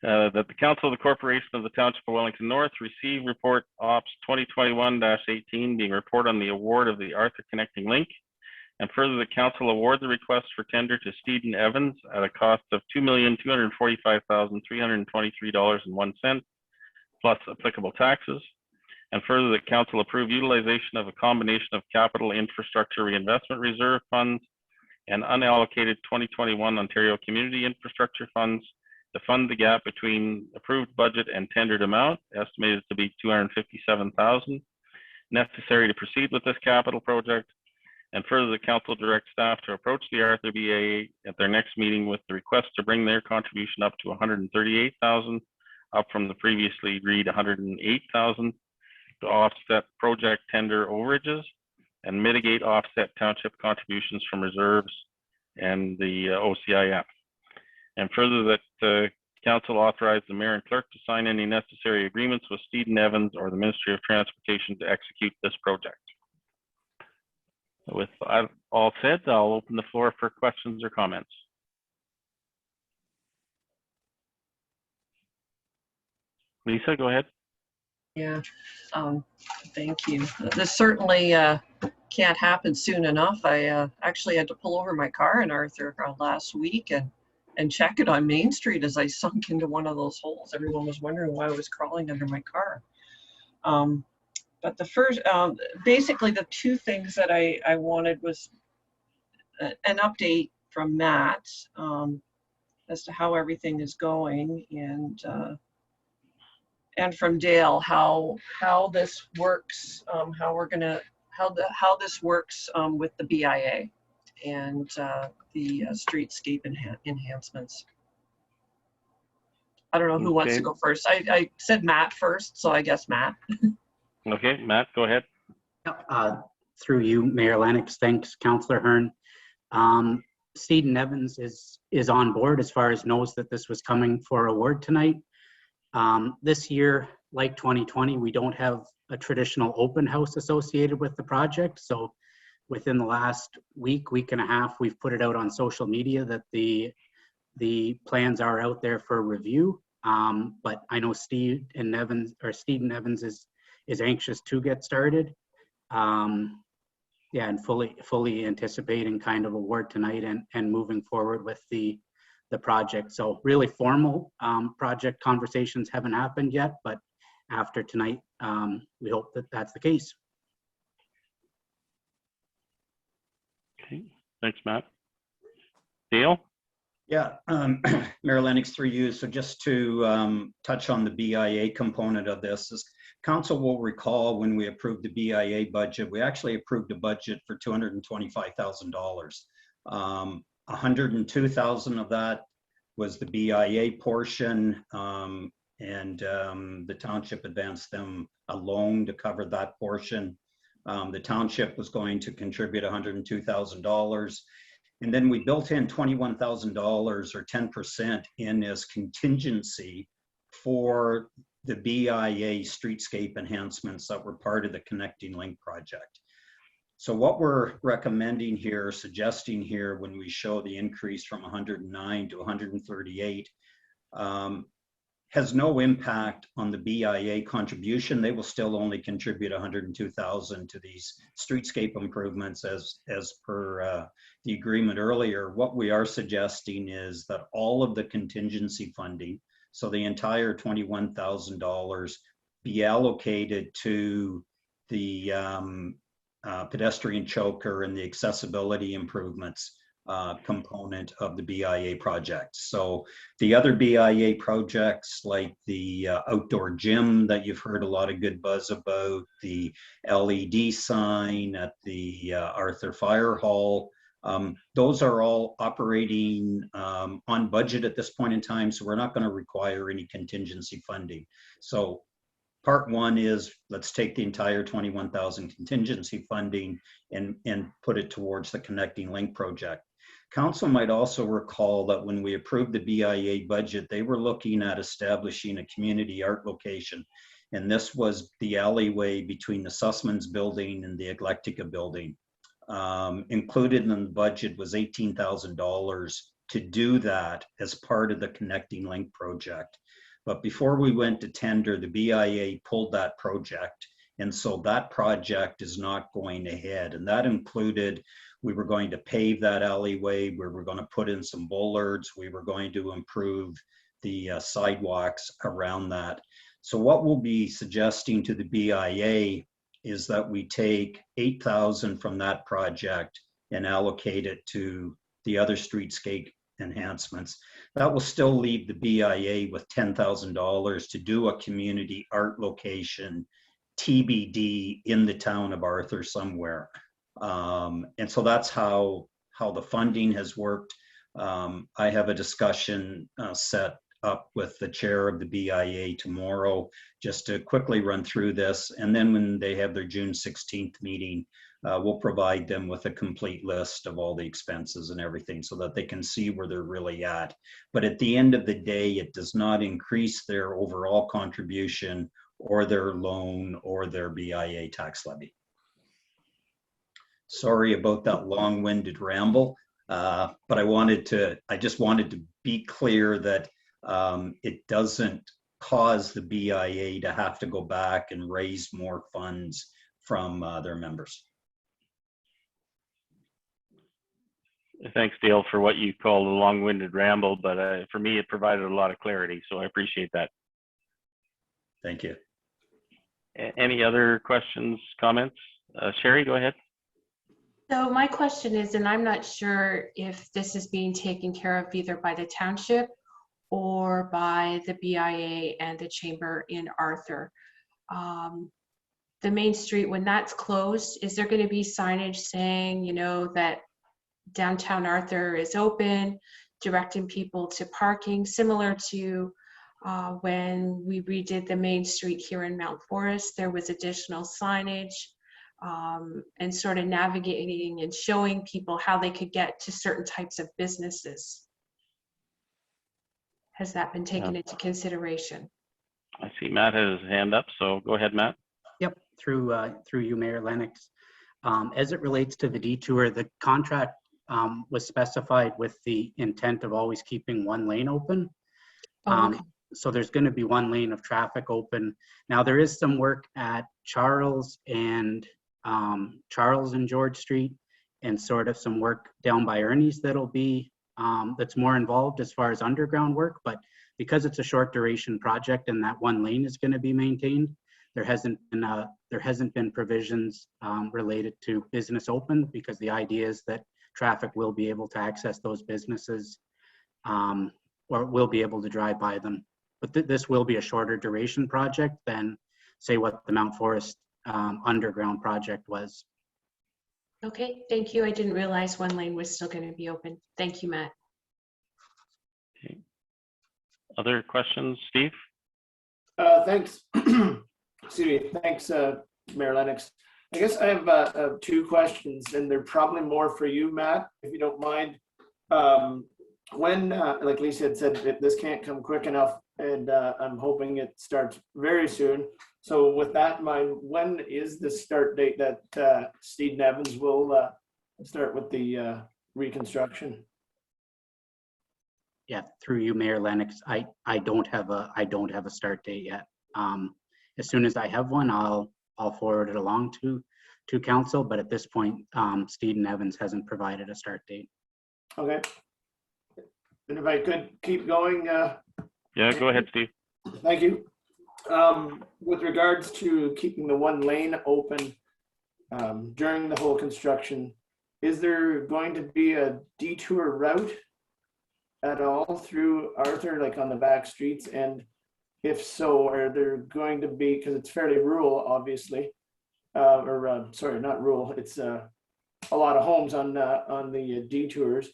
That the Council of the Corporation of the Township of Wellington North receive report Ops 2021-18, being report on the award of the Arthur Connecting Link. And further, the Council award the request for tender to Steeden Evans at a cost of $2,245,323.01 plus applicable taxes. And further, that council approve utilization of a combination of capital infrastructure reinvestment reserve funds and unallocated 2021 Ontario Community Infrastructure Funds to fund the gap between approved budget and tendered amount, estimated to be $257,000, necessary to proceed with this capital project. And further, the council directs staff to approach the Arthur BAA at their next meeting with the request to bring their contribution up to $138,000, up from the previously agreed $108,000, to offset project tender overages and mitigate offset township contributions from reserves and the OCIF. And further, that council authorize the mayor and clerk to sign any necessary agreements with Steeden Evans or the Ministry of Transportation to execute this project. With all said, I'll open the floor for questions or comments. Lisa, go ahead. Yeah, thank you. This certainly can't happen soon enough. I actually had to pull over my car in Arthur last week and check it on Main Street as I sunk into one of those holes. Everyone was wondering why I was crawling under my car. But the first, basically the two things that I wanted was an update from Matt as to how everything is going, and from Dale how this works, how this works with the BIA and the streetscape enhancements. I don't know who wants to go first. I said Matt first, so I guess Matt. Okay, Matt, go ahead. Through you, Mayor Lennox. Thanks, Councillor Hearn. Steeden Evans is on board as far as knows that this was coming for award tonight. This year, like 2020, we don't have a traditional open house associated with the project. So within the last week and a half, we've put it out on social media that the plans are out there for review. But I know Steeden Evans is anxious to get started. Yeah, and fully anticipating kind of award tonight and moving forward with the project. So really formal project conversations haven't happened yet, but after tonight, we hope that that's the case. Okay, thanks, Matt. Dale? Yeah, Mayor Lennox, through you. So just to touch on the BIA component of this, council will recall when we approved the BIA budget, we actually approved a budget for $225,000. $102,000 of that was the BIA portion, and the township advanced them a loan to cover that portion. The township was going to contribute $102,000. And then we built in $21,000 or 10% in as contingency for the BIA streetscape enhancements that were part of the Connecting Link project. So what we're recommending here, suggesting here, when we show the increase from 109 to 138, has no impact on the BIA contribution. They will still only contribute $102,000 to these streetscape improvements as per the agreement earlier. What we are suggesting is that all of the contingency funding, so the entire $21,000, be allocated to the pedestrian choker and the accessibility improvements component of the BIA project. So the other BIA projects like the outdoor gym that you've heard a lot of good buzz about, the LED sign at the Arthur Fire Hall, those are all operating on budget at this point in time, so we're not going to require any contingency funding. So part one is let's take the entire 21,000 contingency funding and put it towards the Connecting Link project. Council might also recall that when we approved the BIA budget, they were looking at establishing a community art location. And this was the alleyway between the Sussman's building and the Eclectica building. Included in the budget was $18,000 to do that as part of the Connecting Link project. But before we went to tender, the BIA pulled that project. And so that project is not going ahead. And that included, we were going to pave that alleyway, we were going to put in some bollards, we were going to improve sidewalks around that. So what we'll be suggesting to the BIA is that we take 8,000 from that project and allocate it to the other streetscape enhancements. That will still leave the BIA with $10,000 to do a community art location, TBD, in the town of Arthur somewhere. And so that's how the funding has worked. I have a discussion set up with the chair of the BIA tomorrow just to quickly run through this. And then when they have their June 16th meeting, we'll provide them with a complete list of all the expenses and everything so that they can see where they're really at. But at the end of the day, it does not increase their overall contribution or their loan or their BIA tax levy. Sorry about that long-winded ramble, but I just wanted to be clear that it doesn't cause the BIA to have to go back and raise more funds from their members. Thanks, Dale, for what you call a long-winded ramble, but for me, it provided a lot of clarity, so I appreciate that. Thank you. Any other questions, comments? Sherry, go ahead. So my question is, and I'm not sure if this is being taken care of either by the township or by the BIA and the chamber in Arthur. The main street, when that's closed, is there going to be signage saying, you know, that downtown Arthur is open, directing people to parking, similar to when we redid the main street here in Mount Forest? There was additional signage and sort of navigating and showing people how they could get to certain types of businesses. Has that been taken into consideration? I see Matt has his hand up, so go ahead, Matt. Yep, through you, Mayor Lennox. As it relates to the detour, the contract was specified with the intent of always keeping one lane open. Okay. So there's going to be one lane of traffic open. Now there is some work at Charles and George Street, and sort of some work down by Ernie's that'll be that's more involved as far as underground work. But because it's a short duration project and that one lane is going to be maintained, there hasn't been provisions related to business open, because the idea is that traffic will be able to access those businesses or will be able to drive by them. But this will be a shorter duration project than, say, what the Mount Forest underground project was. Okay, thank you. I didn't realize one lane was still going to be open. Thank you, Matt. Okay. Other questions, Steve? Thanks. Excuse me. Thanks, Mayor Lennox. I guess I have two questions, and they're probably more for you, Matt, if you don't mind. When, like Lisa had said, this can't come quick enough, and I'm hoping it starts very soon. So with that in mind, when is the start date that Steve Evans will start with the reconstruction? Yeah, through you, Mayor Lennox. I don't have a start date yet. As soon as I have one, I'll forward it along to council. But at this point, Steve Evans hasn't provided a start date. Okay. And if I could keep going. Yeah, go ahead, Steve. Thank you. With regards to keeping the one lane open during the whole construction, is there going to be a detour route at all through Arthur, like on the back streets? And if so, are there going to be, because it's fairly rural, obviously, sorry, not rural, it's a lot of homes on the detours.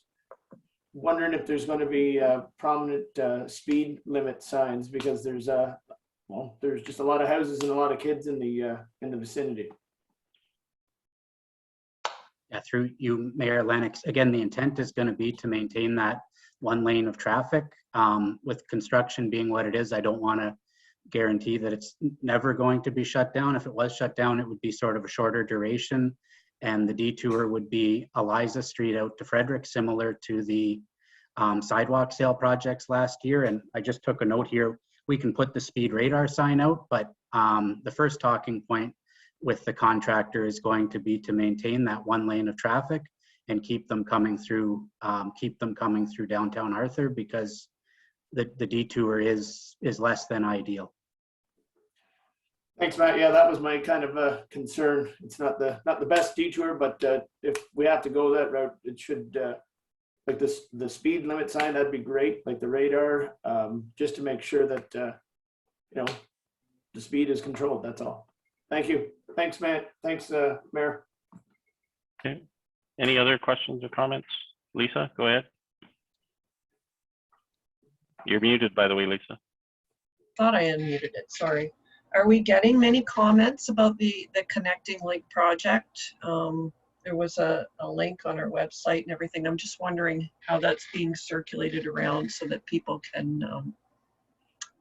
Wondering if there's going to be prominent speed limit signs, because there's just a lot of houses and a lot of kids in the vicinity. Yeah, through you, Mayor Lennox. Again, the intent is going to be to maintain that one lane of traffic. With construction being what it is, I don't want to guarantee that it's never going to be shut down. If it was shut down, it would be sort of a shorter duration, and the detour would be Eliza Street out to Frederick, similar to the sidewalk sale projects last year. And I just took a note here. We can put the speed radar sign out, but the first talking point with the contractor is going to be to maintain that one lane of traffic and keep them coming through downtown Arthur, because the detour is less than ideal. Thanks, Matt. Yeah, that was my kind of concern. It's not the best detour, but if we have to go that route, it should like the speed limit sign, that'd be great. Like the radar, just to make sure that you know, the speed is controlled. That's all. Thank you. Thanks, Matt. Thanks, Mayor. Okay. Any other questions or comments? Lisa, go ahead. You're muted, by the way, Lisa. Thought I unmuted it, sorry. Are we getting many comments about the Connecting Link project? There was a link on our website and everything. I'm just wondering how that's being circulated around so that people can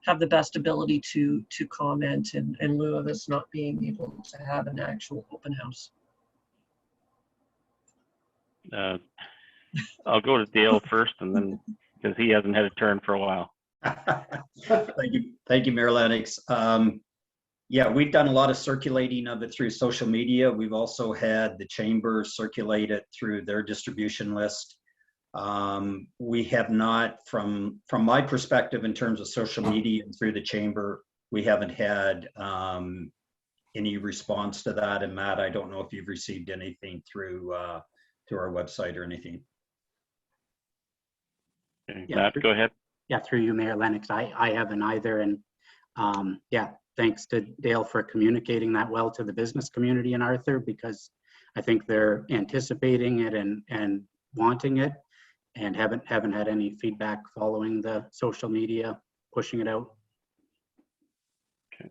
have the best ability to comment in lieu of us not being able to have an actual open house. I'll go to Dale first, and then because he hasn't had a turn for a while. Thank you, Mayor Lennox. Yeah, we've done a lot of circulating of it through social media. We've also had the chamber circulate it through their distribution list. We have not, from my perspective in terms of social media and through the chamber, we haven't had any response to that. And Matt, I don't know if you've received anything through our website or anything. Okay, Yeah. Matt, go ahead. Yeah, through you, Mayor Lennox. I haven't either. And yeah, thanks to Dale for communicating that well to the business community in Arthur, because I think they're anticipating it and wanting it, and haven't had any feedback following the social media pushing it out. Okay.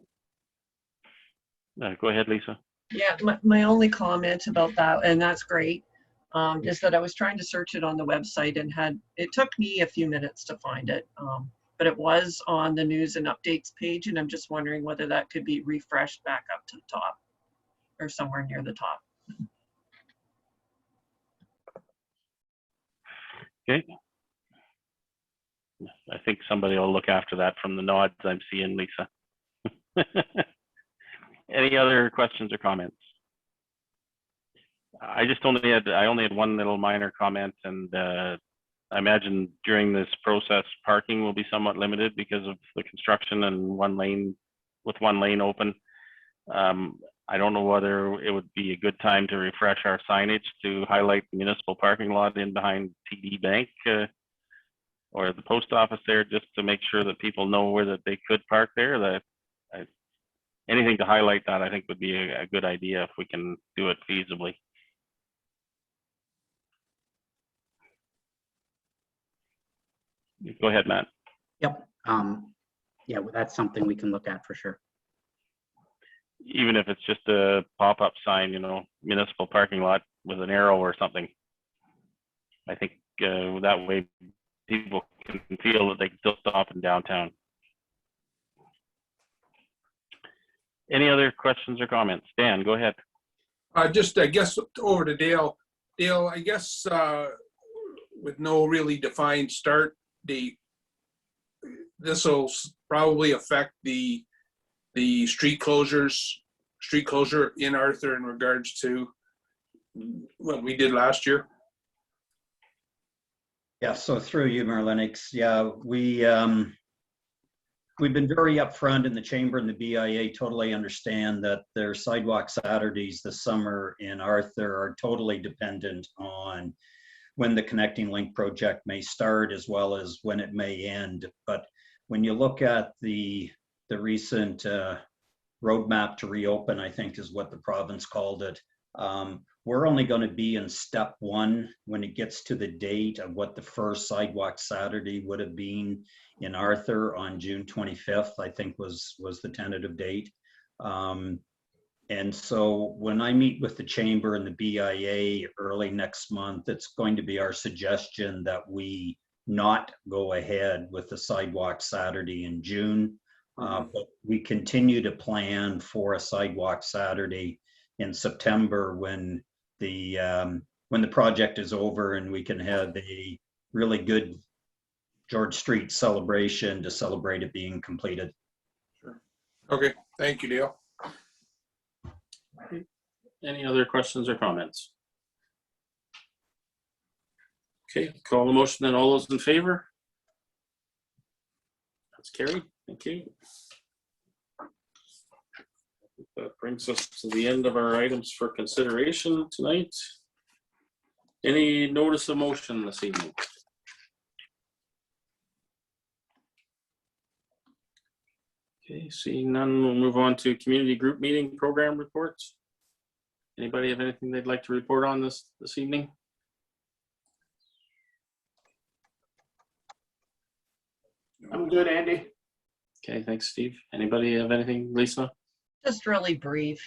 Go ahead, Lisa. Yeah, my only comment about that, and that's great, is that I was trying to search it on the website and it took me a few minutes to find it, but it was on the news and updates page, and I'm just wondering whether that could be refreshed back up to the top or somewhere near the top. Okay. I think somebody will look after that from the nods I'm seeing, Lisa. Any other questions or comments? I only had one little minor comment, and I imagine during this process, parking will be somewhat limited because of the construction and one lane open. I don't know whether it would be a good time to refresh our signage to highlight the municipal parking lot in behind TD Bank or the post office there, just to make sure that people know where that they could park there. Anything to highlight that, I think, would be a good idea if we can do it feasibly. Go ahead, Matt. Yep. Yeah, that's something we can look at for sure. Even if it's just a pop-up sign, municipal parking lot with an arrow or something. I think that way people can feel that they can still stop in downtown. Any other questions or comments? Dan, go ahead. I guess over to Dale. Dale, I guess with no really defined start date, this will probably affect the street closure in Arthur in regards to what we did last year. Yeah, so through you, Mayor Lennox. Yeah, we've been very upfront in the chamber, and the BIA totally understand that their sidewalk Saturdays this summer in Arthur are totally dependent on when the Connecting Link project may start as well as when it may end. But when you look at the recent roadmap to reopen, I think is what the province called it, we're only going to be in step one when it gets to the date of what the first sidewalk Saturday would have been in Arthur on June 25th, I think was the tentative date. And so when I meet with the chamber and the BIA early next month, it's going to be our suggestion that we not go ahead with the sidewalk Saturday in June, but we continue to plan for a sidewalk Saturday in September when the project is over and we can have a really good George Street celebration to celebrate it being completed. Sure. Okay, thank you, Dale. Any other questions or comments? Okay, call the motion then. All those in favor? That's carried. Thank you. That brings us to the end of our items for consideration tonight. Any notice of motion this evening? Okay, seeing none, we'll move on to community group meeting program reports. Anybody have anything they'd like to report on this evening? I'm good, Andy. Okay, thanks, Steve. Anybody have anything, Lisa? Just really brief.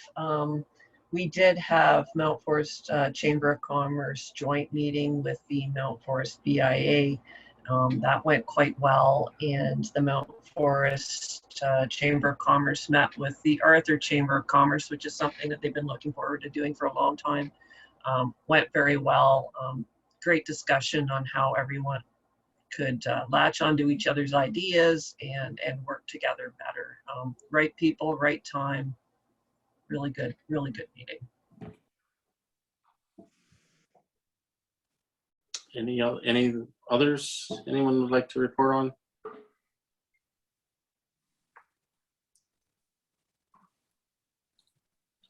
We did have Mount Forest Chamber of Commerce joint meeting with the Mount Forest BIA. That went quite well, and the Mount Forest Chamber of Commerce met with the Arthur Chamber of Commerce, which is something that they've been looking forward to doing for a long time. Went very well. Great discussion on how everyone could latch onto each other's ideas and work together better. Right people, right time. Really good meeting. Any others anyone would like to report on?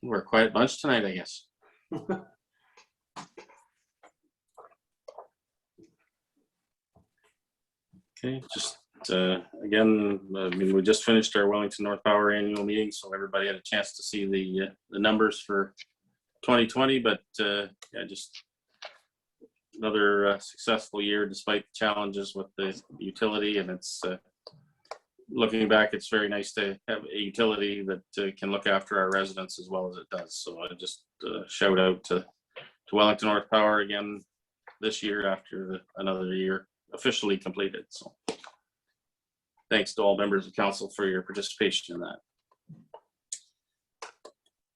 We're a quiet bunch tonight, I guess. Okay, just again, I mean, we just finished our Wellington North Power annual meeting, so everybody had a chance to see the numbers for 2020, but yeah, just another successful year despite the challenges with the utility. And it's looking back, it's very nice to have a utility that can look after our residents as well as it does. So I just shout out to Wellington North Power again this year after another year officially completed. So thanks to all members of council for your participation in that.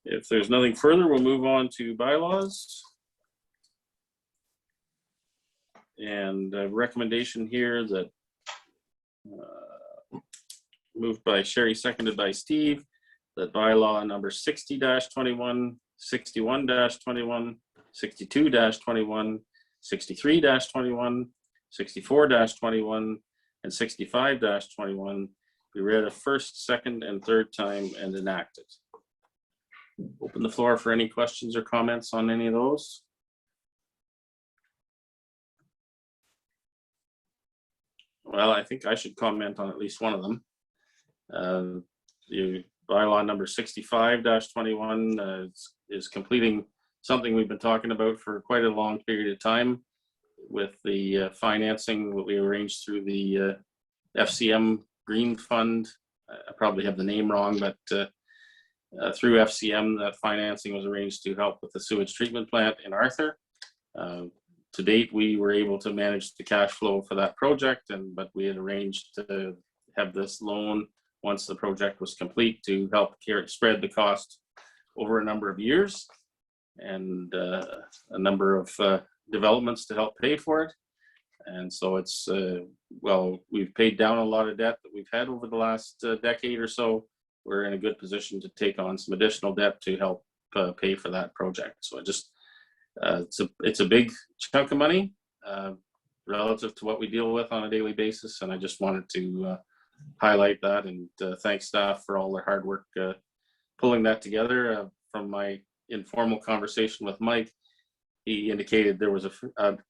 If there's nothing further, we'll move on to bylaws. And a recommendation here that moved by Sherry, seconded by Steve, that bylaw number 60-21, 61-21, 62-21, 63-21, 64-21, and 65-21 be read a first, second, and third time and enacted. Open the floor for any questions or comments on any of those. Well, I think I should comment on at least one of them. The bylaw number 65-21 is completing something we've been talking about for quite a long period of time with the financing that we arranged through the FCM Green Fund. I probably have the name wrong, but through FCM, that financing was arranged to help with the sewage treatment plant in Arthur. To date, we were able to manage the cash flow for that project, but we had arranged to have this loan once the project was complete to help spread the cost over a number of years and a number of developments to help pay for it. And so it's, well, we've paid down a lot of debt that we've had over the last decade or so. We're in a good position to take on some additional debt to help pay for that project. So I just, it's a big chunk of money relative to what we deal with on a daily basis. And I just wanted to highlight that and thank staff for all their hard work pulling that together. From my informal conversation with Mike, he indicated there was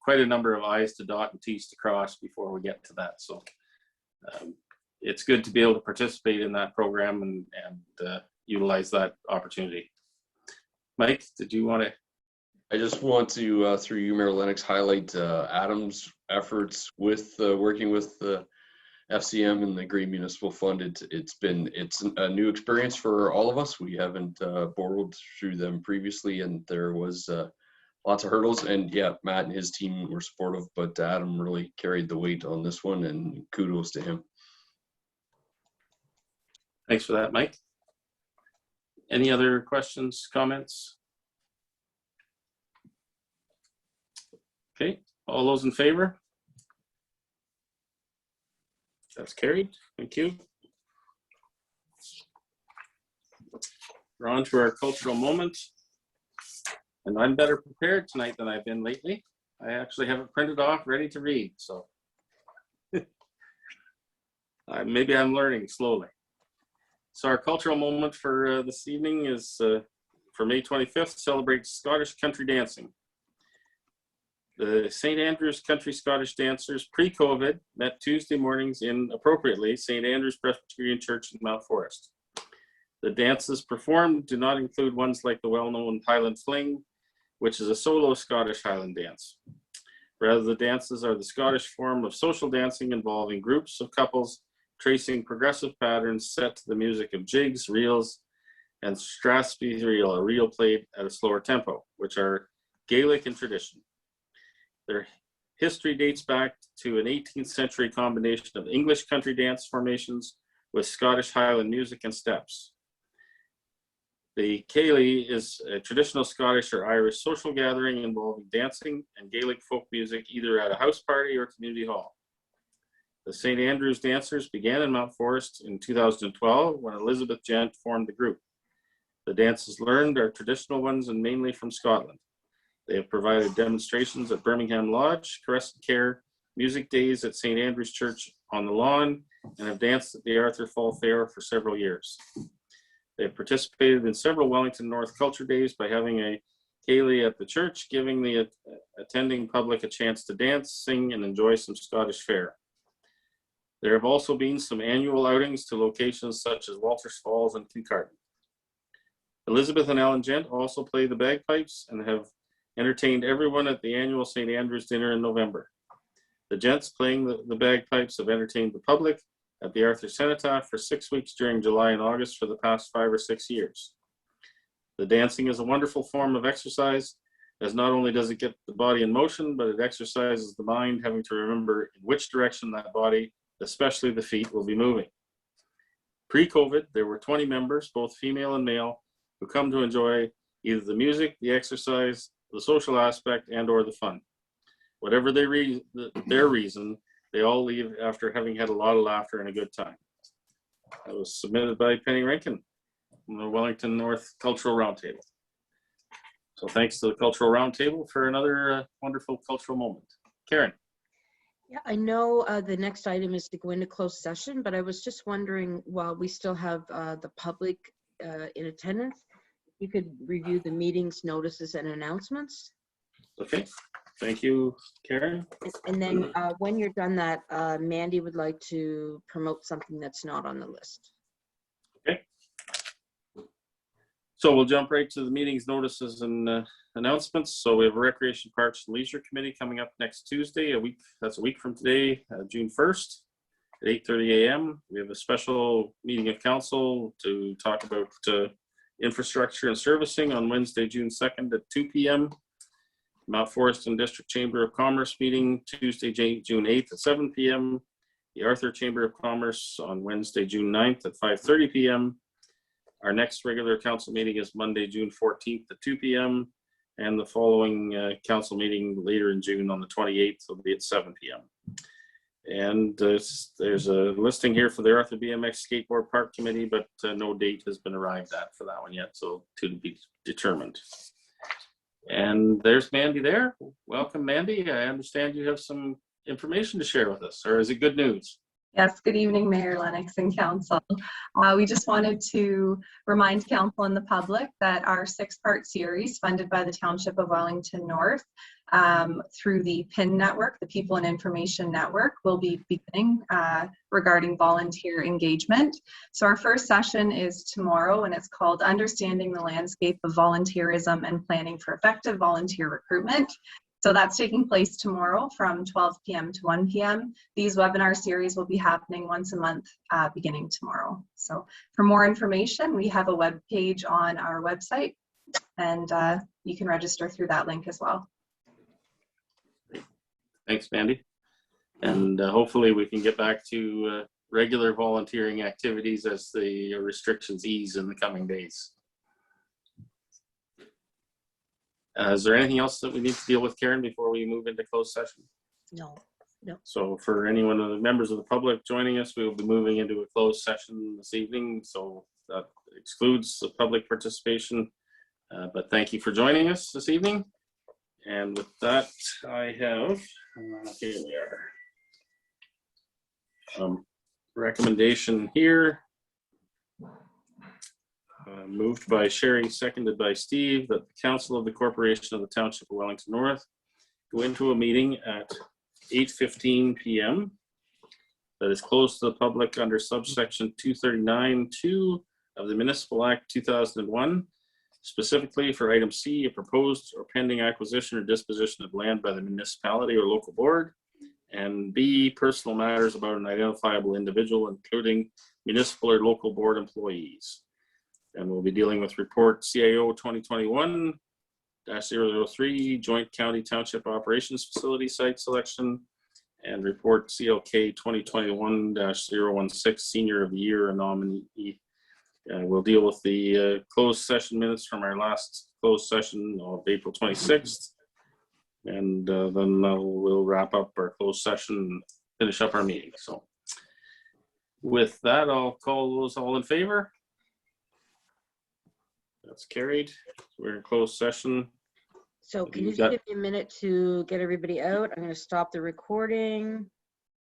quite a number of I's to dot and T's to cross before we get to that. So it's good to be able to participate in that program and utilize that opportunity. Mike, did you want to? I just want to, through you, Mayor Lennox, highlight Adam's efforts with working with the FCM and the Green Municipal Fund. It's a new experience for all of us. We haven't borrowed through them previously, and there was lots of hurdles. And yeah, Matt and his team were supportive, but Adam really carried the weight on this one, and kudos to him. Thanks for that, Mike. Any other questions, comments? Okay, all those in favor? That's carried. Thank you. We're on to our cultural moment. And I'm better prepared tonight than I've been lately. I actually have it printed off, ready to read. So Maybe I'm learning slowly. So our cultural moment for this evening is for May 25th, celebrates Scottish country dancing. The St. Andrews Country Scottish Dancers pre-COVID met Tuesday mornings in, appropriately, St. Andrews Presbyterian Church in Mount Forest. The dances performed do not include ones like the well-known Highland Fling, which is a solo Scottish Highland dance. Rather, the dances are the Scottish form of social dancing involving groups of couples tracing progressive patterns set to the music of jigs, reels, and strathspey reel, a reel played at a slower tempo, which are Gaelic in tradition. Their history dates back to an 18th century combination of English country dance formations with Scottish Highland music and steps. The Ceilidh is a traditional Scottish or Irish social gathering involving dancing and Gaelic folk music either at a house party or community hall. The St. Andrews Dancers began in Mount Forest in 2012 when Elizabeth Gent formed the group. The dances learned are traditional ones and mainly from Scotland. They have provided demonstrations at Birmingham Lodge, Crescent Care, music days at St. Andrew's Church on the Lawn, and have danced at the Arthur Fall Fair for several years. They have participated in several Wellington North Culture Days by having a ceilidh at the church, giving the attending public a chance to dance, sing, and enjoy some Scottish fare. There have also been some annual outings to locations such as Walters Falls and Kincardine. Elizabeth and Alan Gent also play the bagpipes and have entertained everyone at the annual St. Andrew's dinner in November. The Gents playing the bagpipes have entertained the public at the Arthur Cenotaph for 6 weeks during July and August for the past 5 or 6 years. The dancing is a wonderful form of exercise, as not only does it get the body in motion, but it exercises the mind, having to remember in which direction that body, especially the feet, will be moving. Pre-COVID, there were 20 members, both female and male, who come to enjoy either the music, the exercise, the social aspect, and or the fun. Whatever their reason, they all leave after having had a lot of laughter and a good time. That was submitted by Penny Rankin from the Wellington North Cultural Roundtable. So thanks to the Cultural Roundtable for another wonderful cultural moment. Karen. Yeah, I know the next item is to go into closed session, but I was just wondering, while we still have the public in attendance, if you could review the meetings, notices, and announcements. Okay, thank you, Karen. And then when you're done that, Mandy would like to promote something that's not on the list. Okay. So we'll jump right to the meetings, notices, and announcements. So we have a Recreation Parks and Leisure Committee coming up next Tuesday, that's a week from today, June 1st at 8:30 a.m. We have a special meeting of council to talk about infrastructure and servicing on Wednesday, June 2nd at 2 p.m. Mount Forest and District Chamber of Commerce meeting Tuesday, June 8th at 7 p.m. The Arthur Chamber of Commerce on Wednesday, June 9th at 5:30 p.m. Our next regular council meeting is Monday, June 14th at 2 p.m. And the following council meeting later in June on the 28th will be at 7 p.m. And there's a listing here for the Arthur BMX Skateboard Park Committee, but no date has been arrived at for that one yet, so to be determined. And there's Mandy there. Welcome, Mandy. I understand you have some information to share with us, or is it good news? Yes, good evening, Mayor Lennox and Council. We just wanted to remind Council and the public that our 6-part series funded by the Township of Wellington North through the PIN network, the People and Information Network, will be beginning regarding volunteer engagement. So our first session is tomorrow, and it's called Understanding the Landscape of Volunteerism and Planning for Effective Volunteer Recruitment. So that's taking place tomorrow from 12 p.m. to 1 p.m. These webinar series will be happening once a month beginning tomorrow. So for more information, we have a web page on our website, and you can register through that link as well. Thanks, Mandy. And hopefully we can get back to regular volunteering activities as the restrictions ease in the coming days. Is there anything else that we need to deal with, Karen, before we move into closed session? No. So for anyone of the members of the public joining us, we will be moving into a closed session this evening. So that excludes the public participation. But thank you for joining us this evening. And with that, I have, here we are. recommendation here, moved by Sherry, seconded by Steve, that the Council of the Corporation of the Township of Wellington North go into a meeting at 8:15 p.m. that is closed to the public under subsection 239(2) of the Municipal Act 2001, specifically for item C, a proposed or pending acquisition or disposition of land by the municipality or local board, and B, personal matters about an identifiable individual, including municipal or local board employees. And we'll be dealing with report CAO 2021-003, Joint County Township Operations Facility Site Selection, and report CLK 2021-016, Senior of the Year nominee. We'll deal with the closed session minutes from our last closed session of April 26th. And then we'll wrap up our closed session and finish up our meeting. So with that, I'll call those all in favor. That's carried. We're in closed session. So can you You've just got- give me a minute to get everybody out? I'm going to stop the recording.